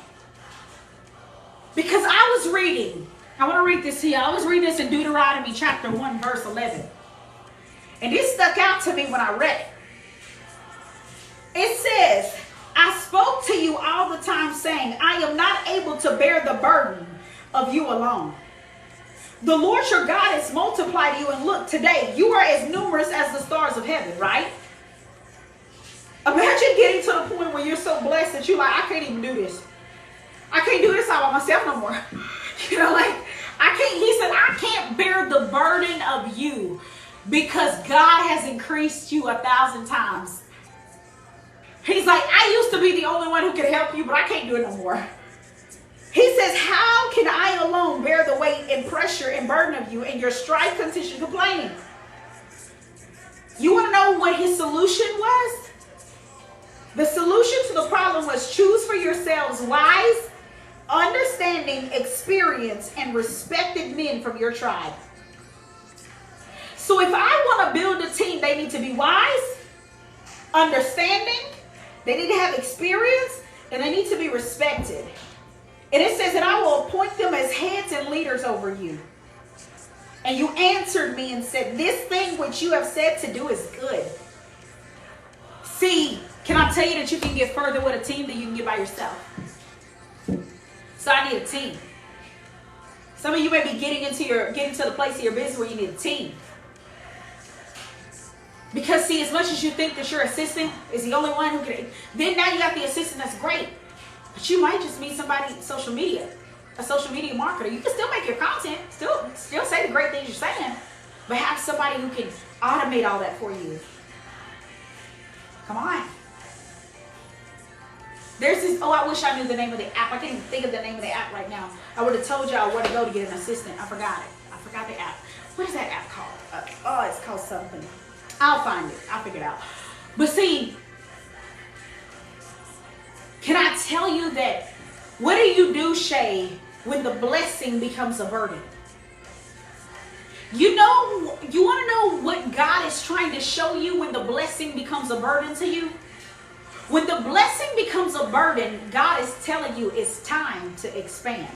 Because I was reading, I want to read this here. I was reading this in Deuteronomy chapter 1, verse 11. And this stuck out to me when I read it. It says, I spoke to you all the time saying, I am not able to bear the burden of you alone. The Lord your God has multiplied you, and look, today you are as numerous as the stars of heaven, right? Imagine getting to the point where you're so blessed that you're like, I can't even do this. I can't do this all by myself no more. You know, like, he said, I can't bear the burden of you because God has increased you 1,000 times. He's like, I used to be the only one who could help you, but I can't do it no more. He says, how can I alone bear the weight and pressure and burden of you and your strife, contention, complaining? You want to know what his solution was? The solution to the problem was choose for yourselves wise, understanding, experienced, and respected men from your tribe. So if I want to build a team, they need to be wise, understanding, they need to have experience, and they need to be respected. And it says that I will appoint them as heads and leaders over you. And you answered me and said, this thing which you have said to do is good. See, can I tell you that you can get further with a team than you can get by yourself? So I need a team. Some of you may be getting to the place of your business where you need a team. Because see, as much as you think that your assistant is the only one who can, then now you got the assistant that's great. But you might just meet somebody in social media, a social media marketer. You can still make your content, still say the great things you're saying, but have somebody who can automate all that for you. Come on. There's this, I wish I knew the name of the app. I can't even think of the name of the app right now. I would have told y'all where to go to get an assistant. I forgot it. I forgot the app. What is that app called? It's called something. I'll find it. I'll figure it out. But see, can I tell you that what do you do, Shay, when the blessing becomes a burden? You know, you want to know what God is trying to show you when the blessing becomes a burden to you? When the blessing becomes a burden, God is telling you it's time to expand.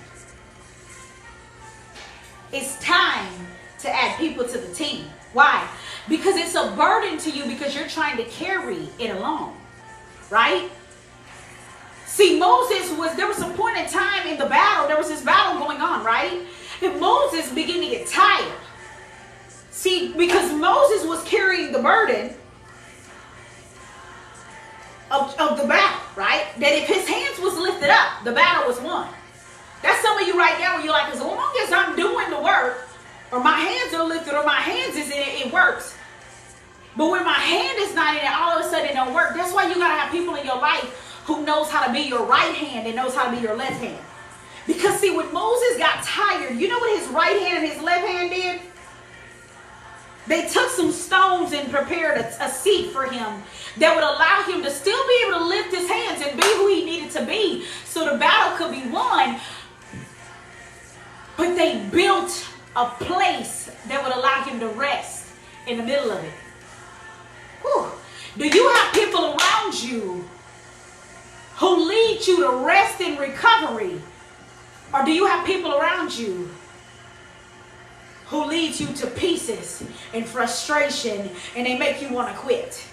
It's time to add people to the team. Why? Because it's a burden to you because you're trying to carry it alone, right? See, there was a point in time in the battle, there was this battle going on, right? And Moses began to get tired. See, because Moses was carrying the burden of the battle, right? That if his hands was lifted up, the battle was won. That's some of you right now where you're like, as long as I'm doing the work, or my hands are lifted, or my hands is in it, it works. But when my hand is not in it, all of a sudden it don't work. That's why you got to have people in your life who knows how to be your right hand and knows how to be your left hand. Because see, when Moses got tired, you know what his right hand and his left hand did? They took some stones and prepared a seat for him that would allow him to still be able to lift his hands and be who he needed to be so the battle could be won. But they built a place that would allow him to rest in the middle of it. Whew. Do you have people around you who lead you to rest in recovery? Or do you have people around you who lead you to pieces and frustration and they make you want to quit?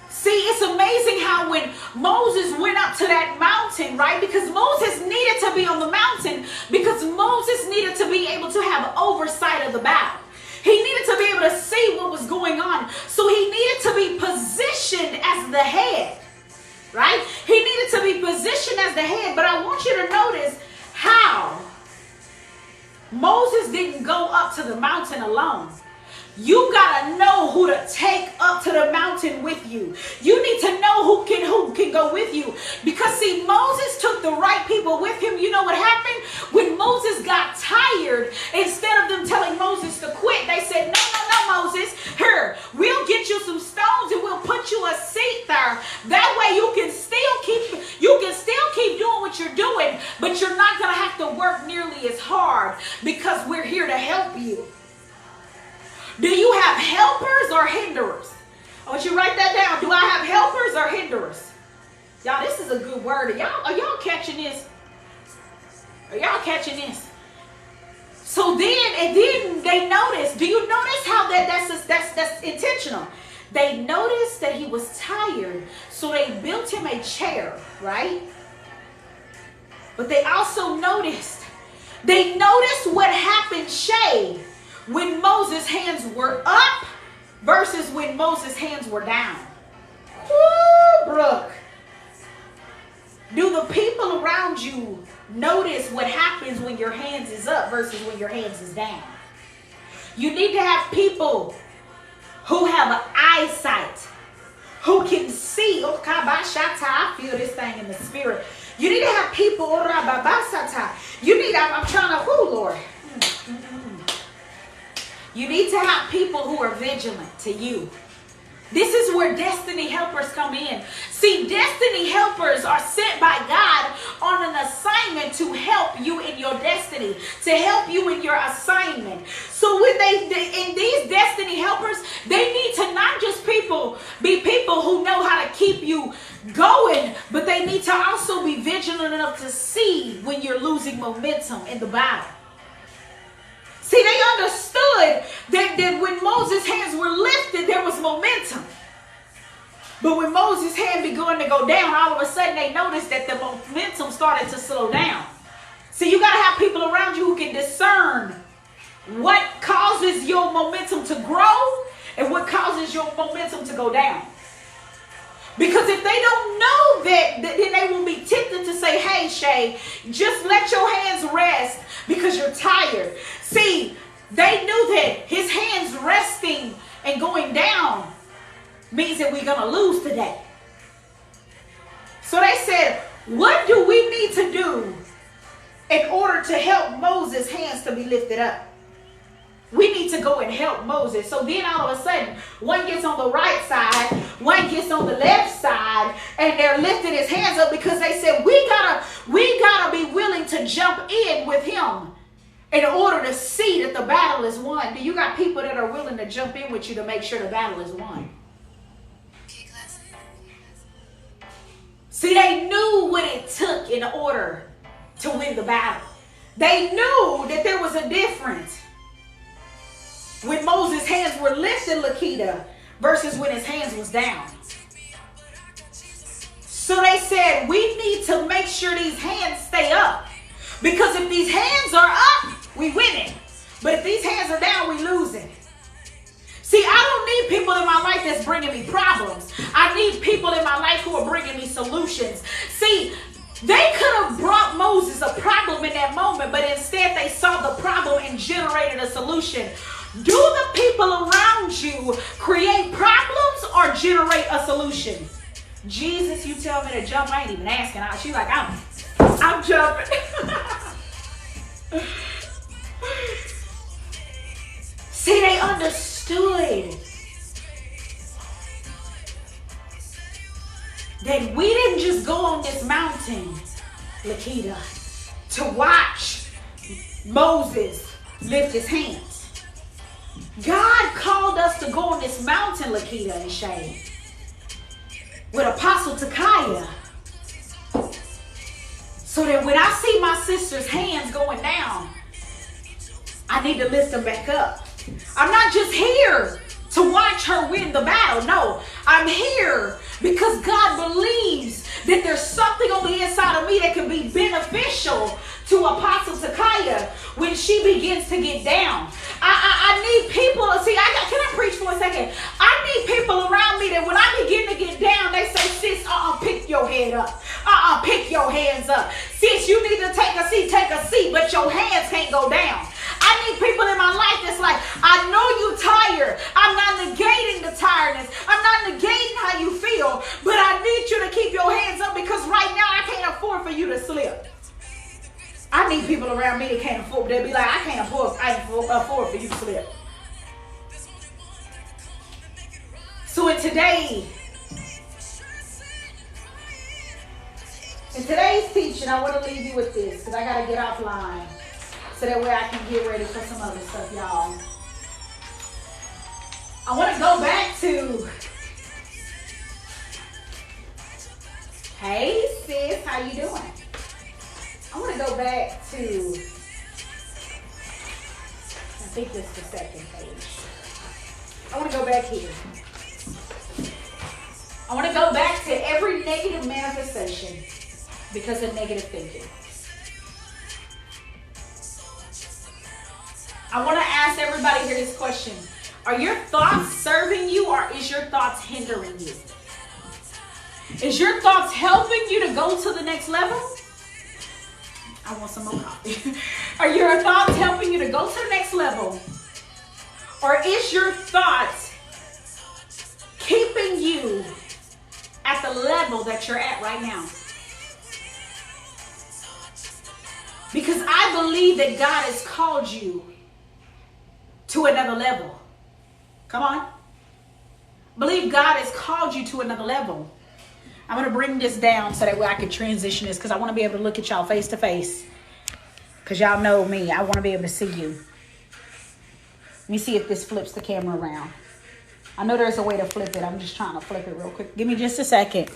See, it's amazing how when Moses went up to that mountain, right? Because Moses needed to be on the mountain because Moses needed to be able to have oversight of the battle. He needed to be able to see what was going on. So he needed to be positioned as the head, right? He needed to be positioned as the head. But I want you to notice how Moses didn't go up to the mountain alone. You gotta know who to take up to the mountain with you. You need to know who can go with you. Because see, Moses took the right people with him. You know what happened? When Moses got tired, instead of them telling Moses to quit, they said, no, Moses, here, we'll get you some stones and we'll put you a seat there. That way you can still keep doing what you're doing, but you're not gonna have to work nearly as hard because we're here to help you. Do you have helpers or hinderers? I want you to write that down. Do I have helpers or hinderers? Y'all, this is a good word. Are y'all catching this? Are y'all catching this? So then they noticed. Do you notice how that's intentional? They noticed that he was tired, so they built him a chair, right? But they also noticed what happened, Shay, when Moses' hands were up versus when Moses' hands were down. Woo, Brooke. Do the people around you notice what happens when your hands is up versus when your hands is down? You need to have people who have an eyesight, who can see. Oh, I feel this thing in the spirit. You need to have people. You need, I'm trying to, Lord. You need to have people who are vigilant to you. This is where destiny helpers come in. See, destiny helpers are sent by God on an assignment to help you in your destiny, to help you in your assignment. So when in these destiny helpers, they need to not just be people who know how to keep you going, but they need to also be vigilant enough to see when you're losing momentum in the battle. See, they understood that when Moses' hands were lifted, there was momentum. But when Moses' hand began to go down, all of a sudden they noticed that the momentum started to slow down. See, you got to have people around you who can discern what causes your momentum to grow and what causes your momentum to go down. Because if they don't know that, then they will be tempted to say, hey, Shay, just let your hands rest because you're tired. See, they knew that his hands resting and going down means that we're going to lose today. So they said, what do we need to do in order to help Moses' hands to be lifted up? We need to go and help Moses. So then all of a sudden, one gets on the right side, one gets on the left side, and they're lifting his hands up because they said, we gotta be willing to jump in with him in order to see that the battle is won. Do you got people that are willing to jump in with you to make sure the battle is won? See, they knew what it took in order to win the battle. They knew that there was a difference when Moses' hands were lifted, Lakita, versus when his hands was down. So they said, we need to make sure these hands stay up. Because if these hands are up, we winning. But if these hands are down, we losing. See, I don't need people in my life that's bringing me problems. I need people in my life who are bringing me solutions. See, they could have brought Moses a problem in that moment, but instead they saw the problem and generated a solution. Do the people around you create problems or generate a solution? Jesus, you tell me to jump. I ain't even asking. She's like, I'm jumping. mountain, Lakita, to watch Moses lift his hands. God called us to go on this mountain, Lakita and Shay, with Apostle Takiya, so that when I see my sister's hands going down, I need to lift them back up. I'm not just here to watch her win the battle. No, I'm here because God believes that there's something on the inside of me that can be beneficial to Apostle Takiya when she begins to get down. I need people, see, can I preach for a second? I need people around me that when I begin to get down, they say, sis, pick your head up. Pick your hands up. Sis, you need to take a seat, but your hands can't go down. I need people in my life that's like, I know you're tired. I'm not negating the tiredness. I'm not negating how you feel, but I need you to keep your hands up because right now I can't afford for you to slip. I need people around me that can't afford. They'll be like, I can't afford for you to slip. So in today's teaching, I want to leave you with this because I got to get offline so that way I can get ready for some other stuff, y'all. I want to go back to, hey sis, how you doing? I want to go back to, I think this is the second page. I want to go back here. I want to go back to every negative manifestation because of negative thinking. I want to ask everybody here this question. Are your thoughts serving you or is your thoughts hindering you? Is your thoughts helping you to go to the next level? I want some more coffee. Are your thoughts helping you to go to the next level? Or is your thoughts keeping you at the level that you're at right now? Because I believe that God has called you to another level. Come on. Believe God has called you to another level. I'm going to bring this down so that way I can transition this because I want to be able to look at y'all face to face. Because y'all know me. I want to be able to see you. Let me see if this flips the camera around. I know there's a way to flip it. I'm just trying to flip it real quick. Give me just a second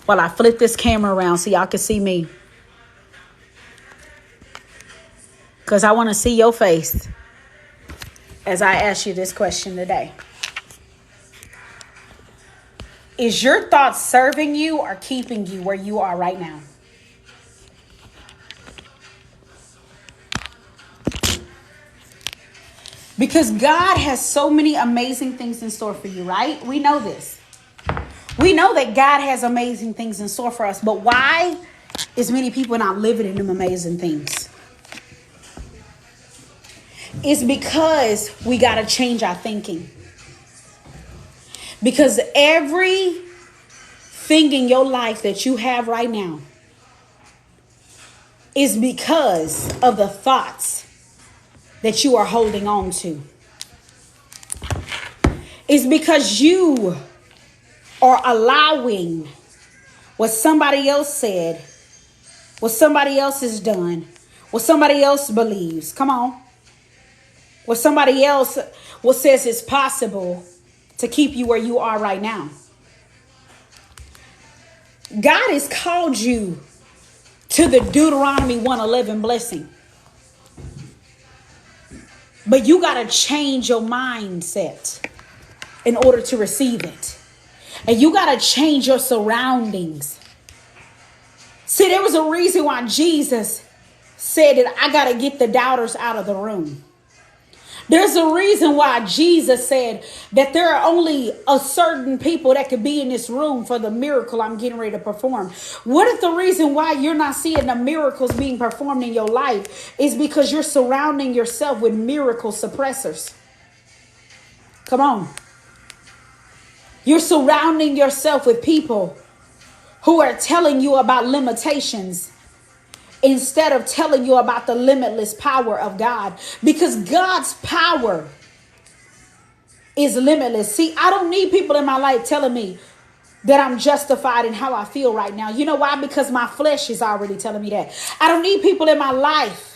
while I flip this camera around so y'all can see me. Because I want to see your face as I ask you this question today. Is your thoughts serving you or keeping you where you are right now? Because God has so many amazing things in store for you, right? We know this. We know that God has amazing things in store for us. But why is many people not living in them amazing things? It's because we got to change our thinking. Because everything in your life that you have right now is because of the thoughts that you are holding on to. It's because you are allowing what somebody else said, what somebody else has done, what somebody else believes. Come on. What somebody else says is possible to keep you where you are right now. God has called you to the Deuteronomy 1:11 blessing. But you got to change your mindset in order to receive it. And you got to change your surroundings. See, there was a reason why Jesus said that I got to get the doubters out of the room. There's a reason why Jesus said that there are only a certain people that could be in this room for the miracle I'm getting ready to perform. What if the reason why you're not seeing the miracles being performed in your life is because you're surrounding yourself with miracle suppressors? Come on. You're surrounding yourself with people who are telling you about limitations instead of telling you about the limitless power of God. Because God's power is limitless. See, I don't need people in my life telling me that I'm justified in how I feel right now. You know why? Because my flesh is already telling me that. I don't need people in my life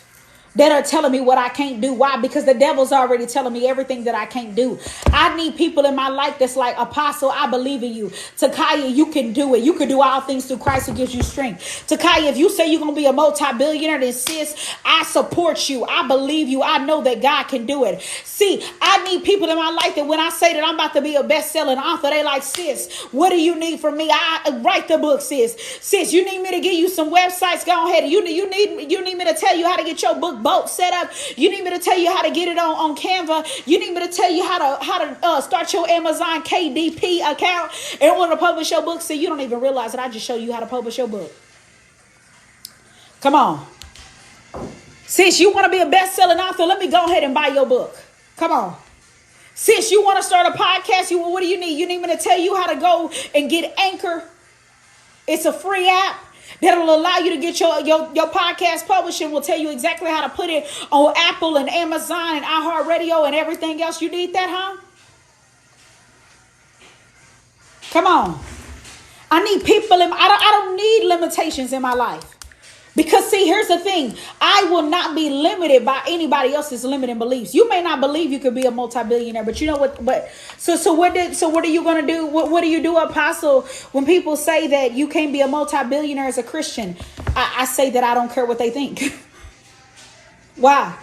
that are telling me what I can't do. Why? Because the devil's already telling me everything that I can't do. I need people in my life that's like, Apostle, I believe in you. Takiya, you can do it. You can do all things through Christ who gives you strength. Takiya, if you say you're going to be a multi-billionaire, then sis, I support you. I believe you. I know that God can do it. See, I need people in my life that when I say that I'm about to be a best-selling author, they like, sis, what do you need from me? I write the book, sis. Sis, you need me to give you some websites? Go ahead. You need me to tell you how to get your book set up. You need me to tell you how to get it on Canva. You need me to tell you how to start your Amazon KDP account in order to publish your book. See, you don't even realize that I just show you how to publish your book. Come on. Sis, you want to be a best-selling author? Let me go ahead and buy your book. Come on. Sis, you want to start a podcast? What do you need? You need me to tell you how to go and get Anchor? It's a free app that'll allow you to get your podcast published, and will tell you exactly how to put it on Apple and Amazon and iHeartRadio and everything else. You need that, huh? Come on. I need people I don't need limitations in my life. Because see, here's the thing. I will not be limited by anybody else's limiting beliefs. You may not believe you could be a multi-billionaire, but you know what? So what are you going to do? What do you do, Apostle, when people say that you can't be a multi-billionaire as a Christian? I say that I don't care what they think. Why?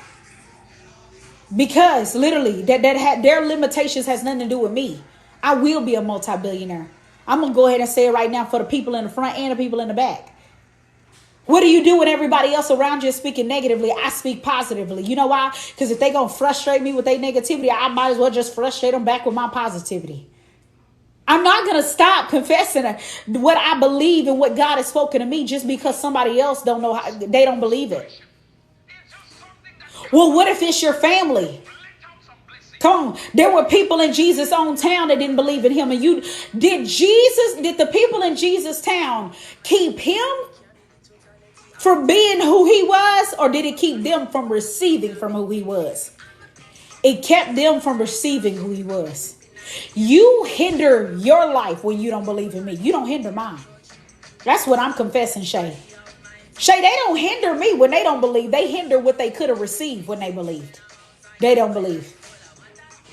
Because literally their limitations has nothing to do with me. I will be a multi-billionaire. I'm going to go ahead and say it right now for the people in the front and the people in the back. What do you do when everybody else around you is speaking negatively? I speak positively. You know why? Because if they're going to frustrate me with their negativity, I might as well just frustrate them back with my positivity. I'm not going to stop confessing what I believe and what God has spoken to me just because somebody else don't know how, they don't believe it. Well, what if it's your family? Come on. There were people in Jesus' own town that didn't believe in him. And did the people in Jesus' town keep him from being who he was, or did it keep them from receiving from who he was? It kept them from receiving who he was. You hinder your life when you don't believe in me. You don't hinder mine. That's what I'm confessing, Shay. Shay, they don't hinder me when they don't believe. They hinder what they could have received when they believed. They don't believe.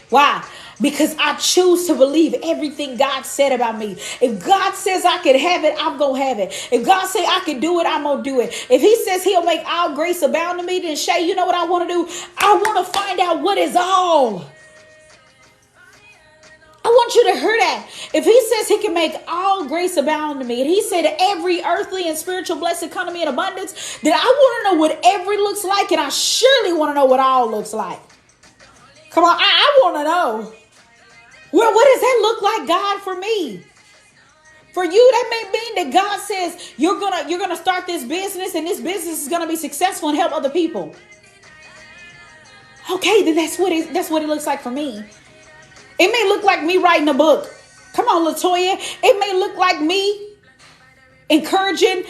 Why? Because I choose to believe everything God said about me. If God says I can have it, I'm going to have it. If God says I can do it, I'm going to do it. If he says he'll make all grace abound to me, then Shay, you know what I want to do? I want to find out what is all. I want you to hear that. If he says he can make all grace abound to me, and he said every earthly and spiritual blessing come to me in abundance, then I want to know what every looks like, and I surely want to know what all looks like. Come on, I want to know. Well, what does that look like, God, for me? For you, that may mean that God says you're gonna start this business, and this business is gonna be successful and help other people. Okay, then that's what it looks like for me. It may look like me writing a book. Come on, Latoya. It may look like me encouraging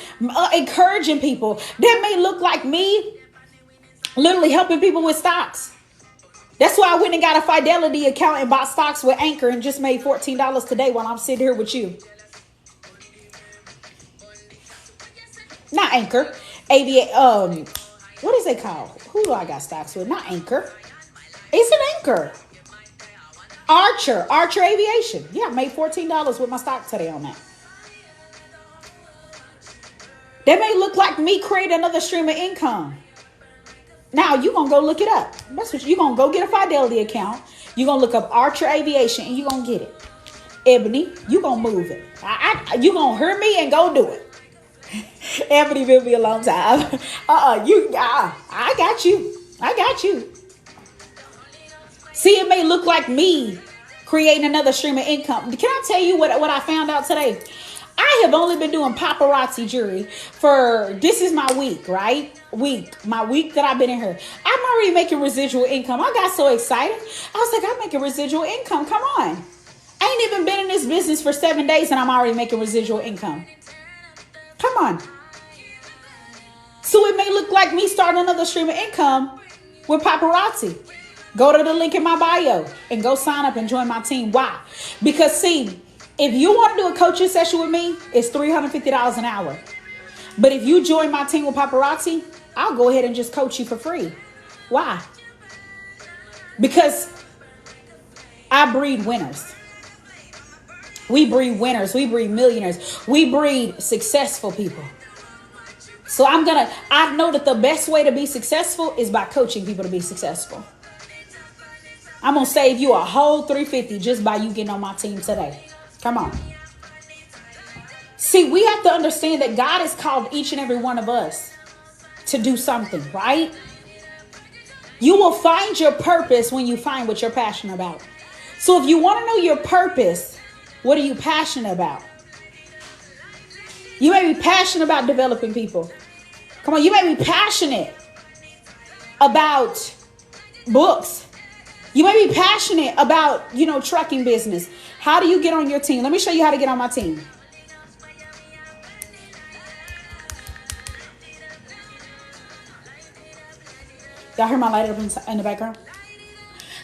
people. That may look like me literally helping people with stocks. That's why I went and got a Fidelity account and bought stocks with Anchor and just made $14 today while I'm sitting here with you. Not Anchor. What is it called? Who do I got stocks with? Not Anchor. It's an Anchor. Archer Aviation. Yeah, I made $14 with my stock today on that. That may look like me creating another stream of income. Now, you're going to go look it up. That's what you're going to go get a Fidelity account. You're going to look up Archer Aviation and you're going to get it. Ebony, you're going to move it. You're going to hear me and go do it. Ebony been me a long time. I got you. See, it may look like me creating another stream of income. Can I tell you what I found out today? I have only been doing paparazzi jewelry this is my week, right? My week that I've been in here. I'm already making residual income. I got so excited. I was like, I'm making residual income. Come on. I ain't even been in this business for 7 days and I'm already making residual income. Come on. So it may look like me starting another stream of income with paparazzi. Go to the link in my bio and go sign up and join my team. Why? Because see, If you want to do a coaching session with me, it's $350 an hour. But if you join my team with Paparazzi, I'll go ahead and just coach you for free. Why? Because I breed winners. We breed winners. We breed millionaires. We breed successful people. So I know that the best way to be successful is by coaching people to be successful. I'm going to save you a whole $350 just by you getting on my team today. Come on. See, we have to understand that God has called each and every one of us to do something, right? You will find your purpose when you find what you're passionate about. So if you want to know your purpose, what are you passionate about? You may be passionate about developing people. Come on, you may be passionate about books. You may be passionate about, trucking business. How do you get on your team? Let me show you how to get on my team. Y'all hear my light up in the background?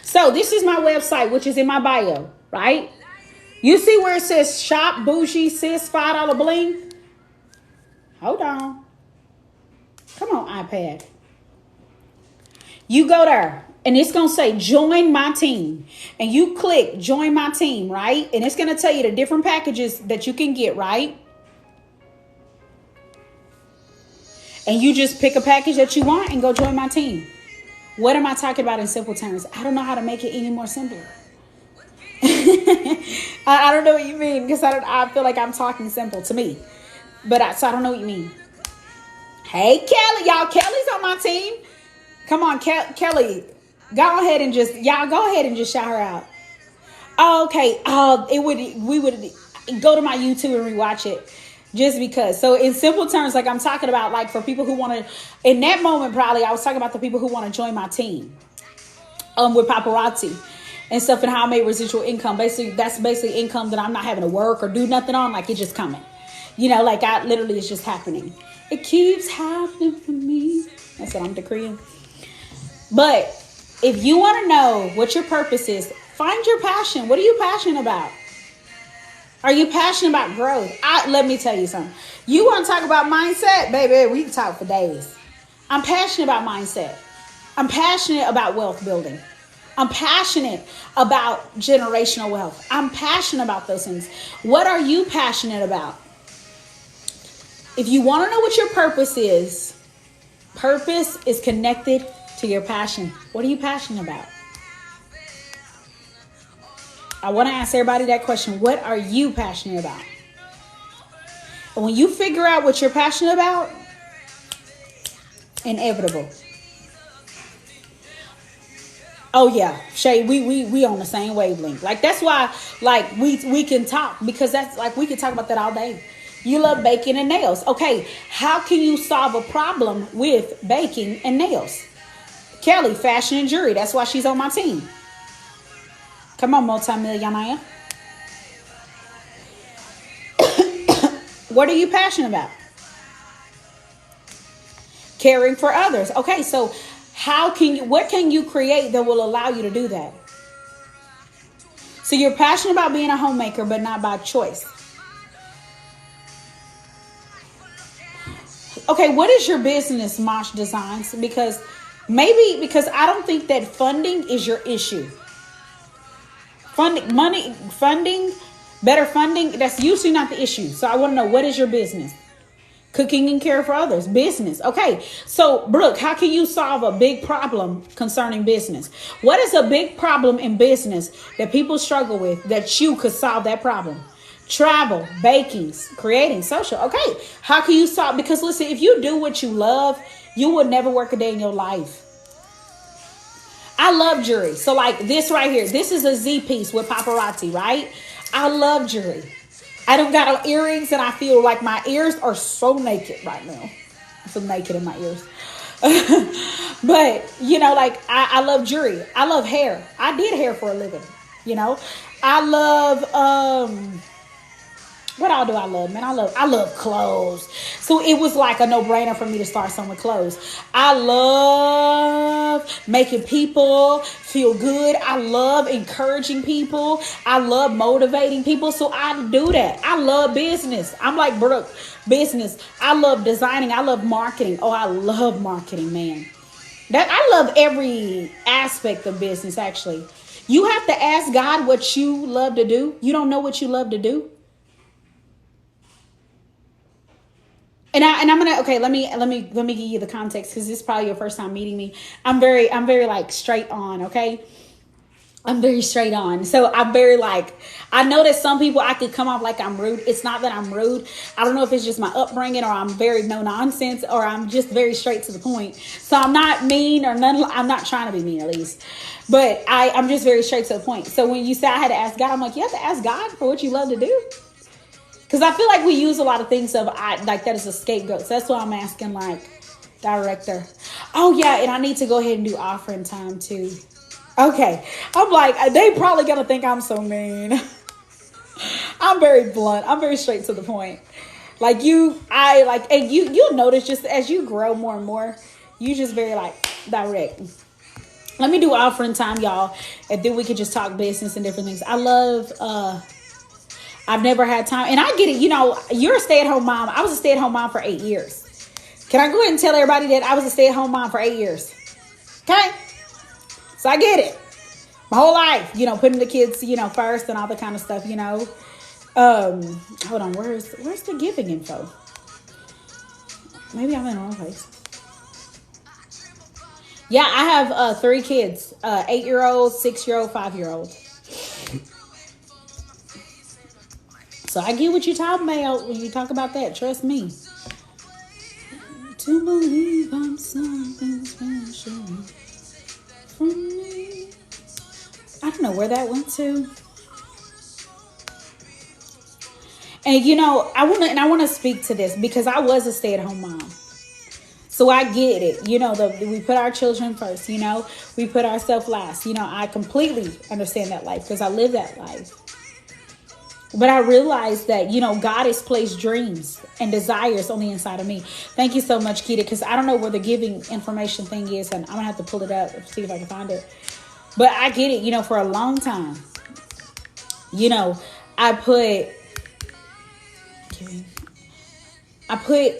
So this is my website, which is in my bio, right? You see where it says shop bougie sis $5 bling? Hold on. Come on, iPad. You go there and it's going to say join my team. And you click join my team, right? And it's going to tell you the different packages that you can get, right? And you just pick a package that you want and go join my team. What am I talking about in simple terms? I don't know how to make it any more simpler. I don't know what you mean because I feel like I'm talking simple to me. So I don't know what you mean. Hey, Kelly, y'all. Kelly's on my team. Come on, Kelly. Go ahead and just shout her out. Oh, okay. We would go to my YouTube and rewatch it just because. So in simple terms, like I'm talking about, like for people who want to, in that moment, probably I was talking about the people who want to join my team, with Paparazzi and stuff and how I made residual income. Basically, that's basically income that I'm not having to work or do nothing on. Like it's just coming, like I literally it's just happening. It keeps happening for me. That's what I'm decreeing. But if you want to know what your purpose is, find your passion. What are you passionate about? Are you passionate about growth? Let me tell you something. You want to talk about mindset? Baby, we can talk for days. I'm passionate about mindset. I'm passionate about wealth building. I'm passionate about generational wealth. I'm passionate about those things. What are you passionate about? If you want to know what your purpose is connected to your passion. What are you passionate about? I want to ask everybody that question. What are you passionate about? And when you figure out what you're passionate about, inevitable. Oh yeah, Shay, we on the same wavelength. Like that's why, like we can talk because that's like we can talk about that all day. You love baking and nails. Okay, how can you solve a problem with baking and nails? Kelly, fashion and jewelry. That's why she's on my team. Come on, multimillionaire. What are you passionate about? Caring for others. Okay, so what can you create that will allow you to do that? So you're passionate about being a homemaker, but not by choice. Okay, what is your business, Mosh Designs? Because I don't think that funding is your issue. Better funding, that's usually not the issue. So I want to know, what is your business? Cooking and care for others, business. Okay, so Brooke, how can you solve a big problem concerning business? What is a big problem in business that people struggle with that you could solve that problem? Travel, baking, creating, social. Okay, how can you solve? Because listen, if you do what you love, you will never work a day in your life. I love jewelry. So like this right here, this is a Z piece with paparazzi, right? I love jewelry. I don't got earrings and I feel like my ears are so naked right now. I feel naked in my ears. But, like I love jewelry. I love hair. I did hair for a living, I love What all do I love, man? I love clothes. So it was like a no-brainer for me to start something with clothes. I love making people feel good. I love encouraging people. I love motivating people. So I do that. I love business. I'm like Brooke, business. I love designing. I love marketing. Oh, I love marketing, man. That I love every aspect of business, actually. You have to ask God what you love to do. You don't know what you love to do. And I'm gonna, okay, let me give you the context, because this is probably your first time meeting me. I'm very like straight on, okay? I'm very straight on. So I'm very like, I know that some people I could come off like I'm rude. It's not that I'm rude. I don't know if it's just my upbringing, or I'm very no nonsense, or I'm just very straight to the point. So I'm not mean or none. I'm not trying to be mean, at least. But I'm just very straight to the point. So when you say I had to ask God, I'm like, you have to ask God for what you love to do. Because I feel like we use a lot of things like that as a scapegoat. So that's why I'm asking, like, director. Oh, yeah, and I need to go ahead and do offering time, too. Okay. I'm like, they probably going to think I'm so mean. I'm very blunt. I'm very straight to the point. Like, and you'll notice just as you grow more and more, you just very, like, direct. Let me do offering time, y'all. And then we could just talk business and different things. I love, I've never had time. And I get it. You know, you're a stay-at-home mom. I was a stay-at-home mom for 8 years. Can I go ahead and tell everybody that I was a stay-at-home mom for 8 years? Okay? So I get it. My whole life, putting the kids, first and all the kind of stuff, Hold on. Where's the giving info? Maybe I'm in the wrong place. Yeah, I have 3 kids. 8-year-old, 6-year-old, 5-year-old. So I get what you're talking about when you talk about that. Trust me. To believe I'm something special from me. I don't know where that went to. And I want to speak to this because I was a stay-at-home mom. So I get it. We put our children first, we put ourselves last. I completely understand that life because I live that life. But I realized that, God has placed dreams and desires on the inside of me. Thank you so much, Keita, because I don't know where the giving information thing is, and I'm going to have to pull it up and see if I can find it. But I get it, for a long time, I put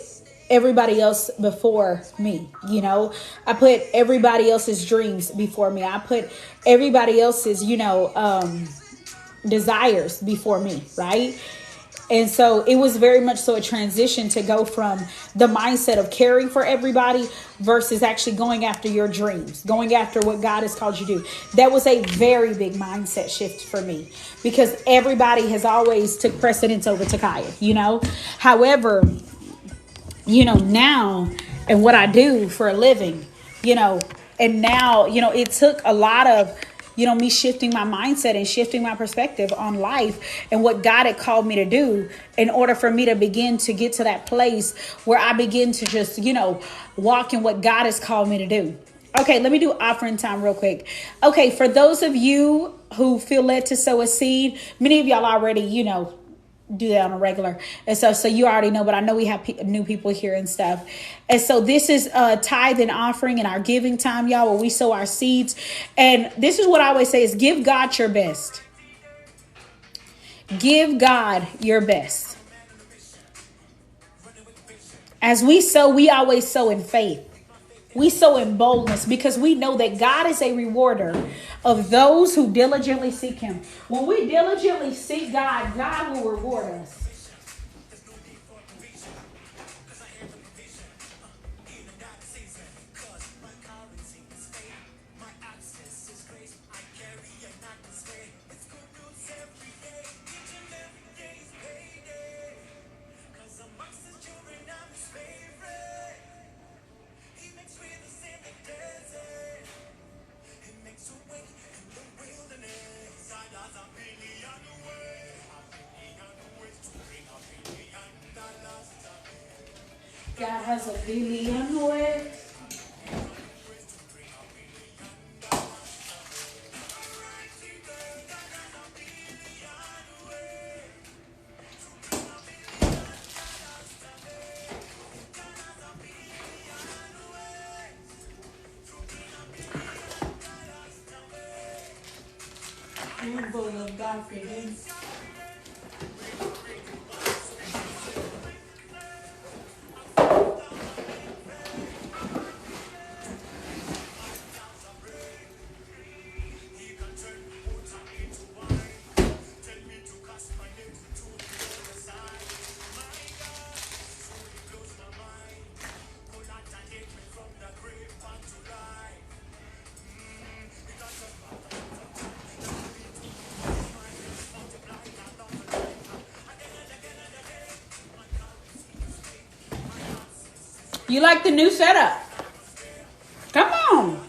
everybody else before me, I put everybody else's dreams before me. I put everybody else's, desires before me, right? And so it was very much so a transition to go from the mindset of caring for everybody versus actually going after your dreams, going after what God has called you to do. That was a very big mindset shift for me because everybody has always took precedence over Takiya, However, now and what I do for a living, and now, it took a lot of me shifting my mindset and shifting my perspective on life and what God had called me to do in order for me to begin to get to that place where I begin to just, walk in what God has called me to do. Okay, let me do offering time real quick. Okay, for those of you who feel led to sow a seed, many of y'all already, do that on a regular. And so you already know, but I know we have new people here and stuff. And so this is tithe and offering in our giving time, y'all, where we sow our seeds. And this is what I always say is give God your best. Give God your best. As we sow, we always sow in faith. We sow in boldness because we know that God is a rewarder of those who diligently seek him. When we diligently seek God, God will reward us. God has a billion ways. I'm full of confidence. You like the new setup? Come on.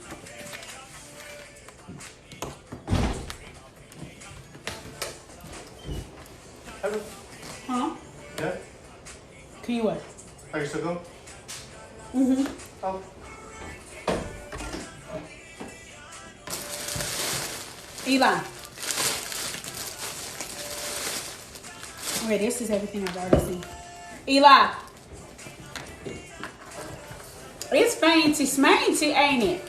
Huh? Yeah? Can you what? Are you still going? Mm-hmm. Oh. Eli. Wait, this is everything I've already seen. Eli. It's fancy smancy, ain't it?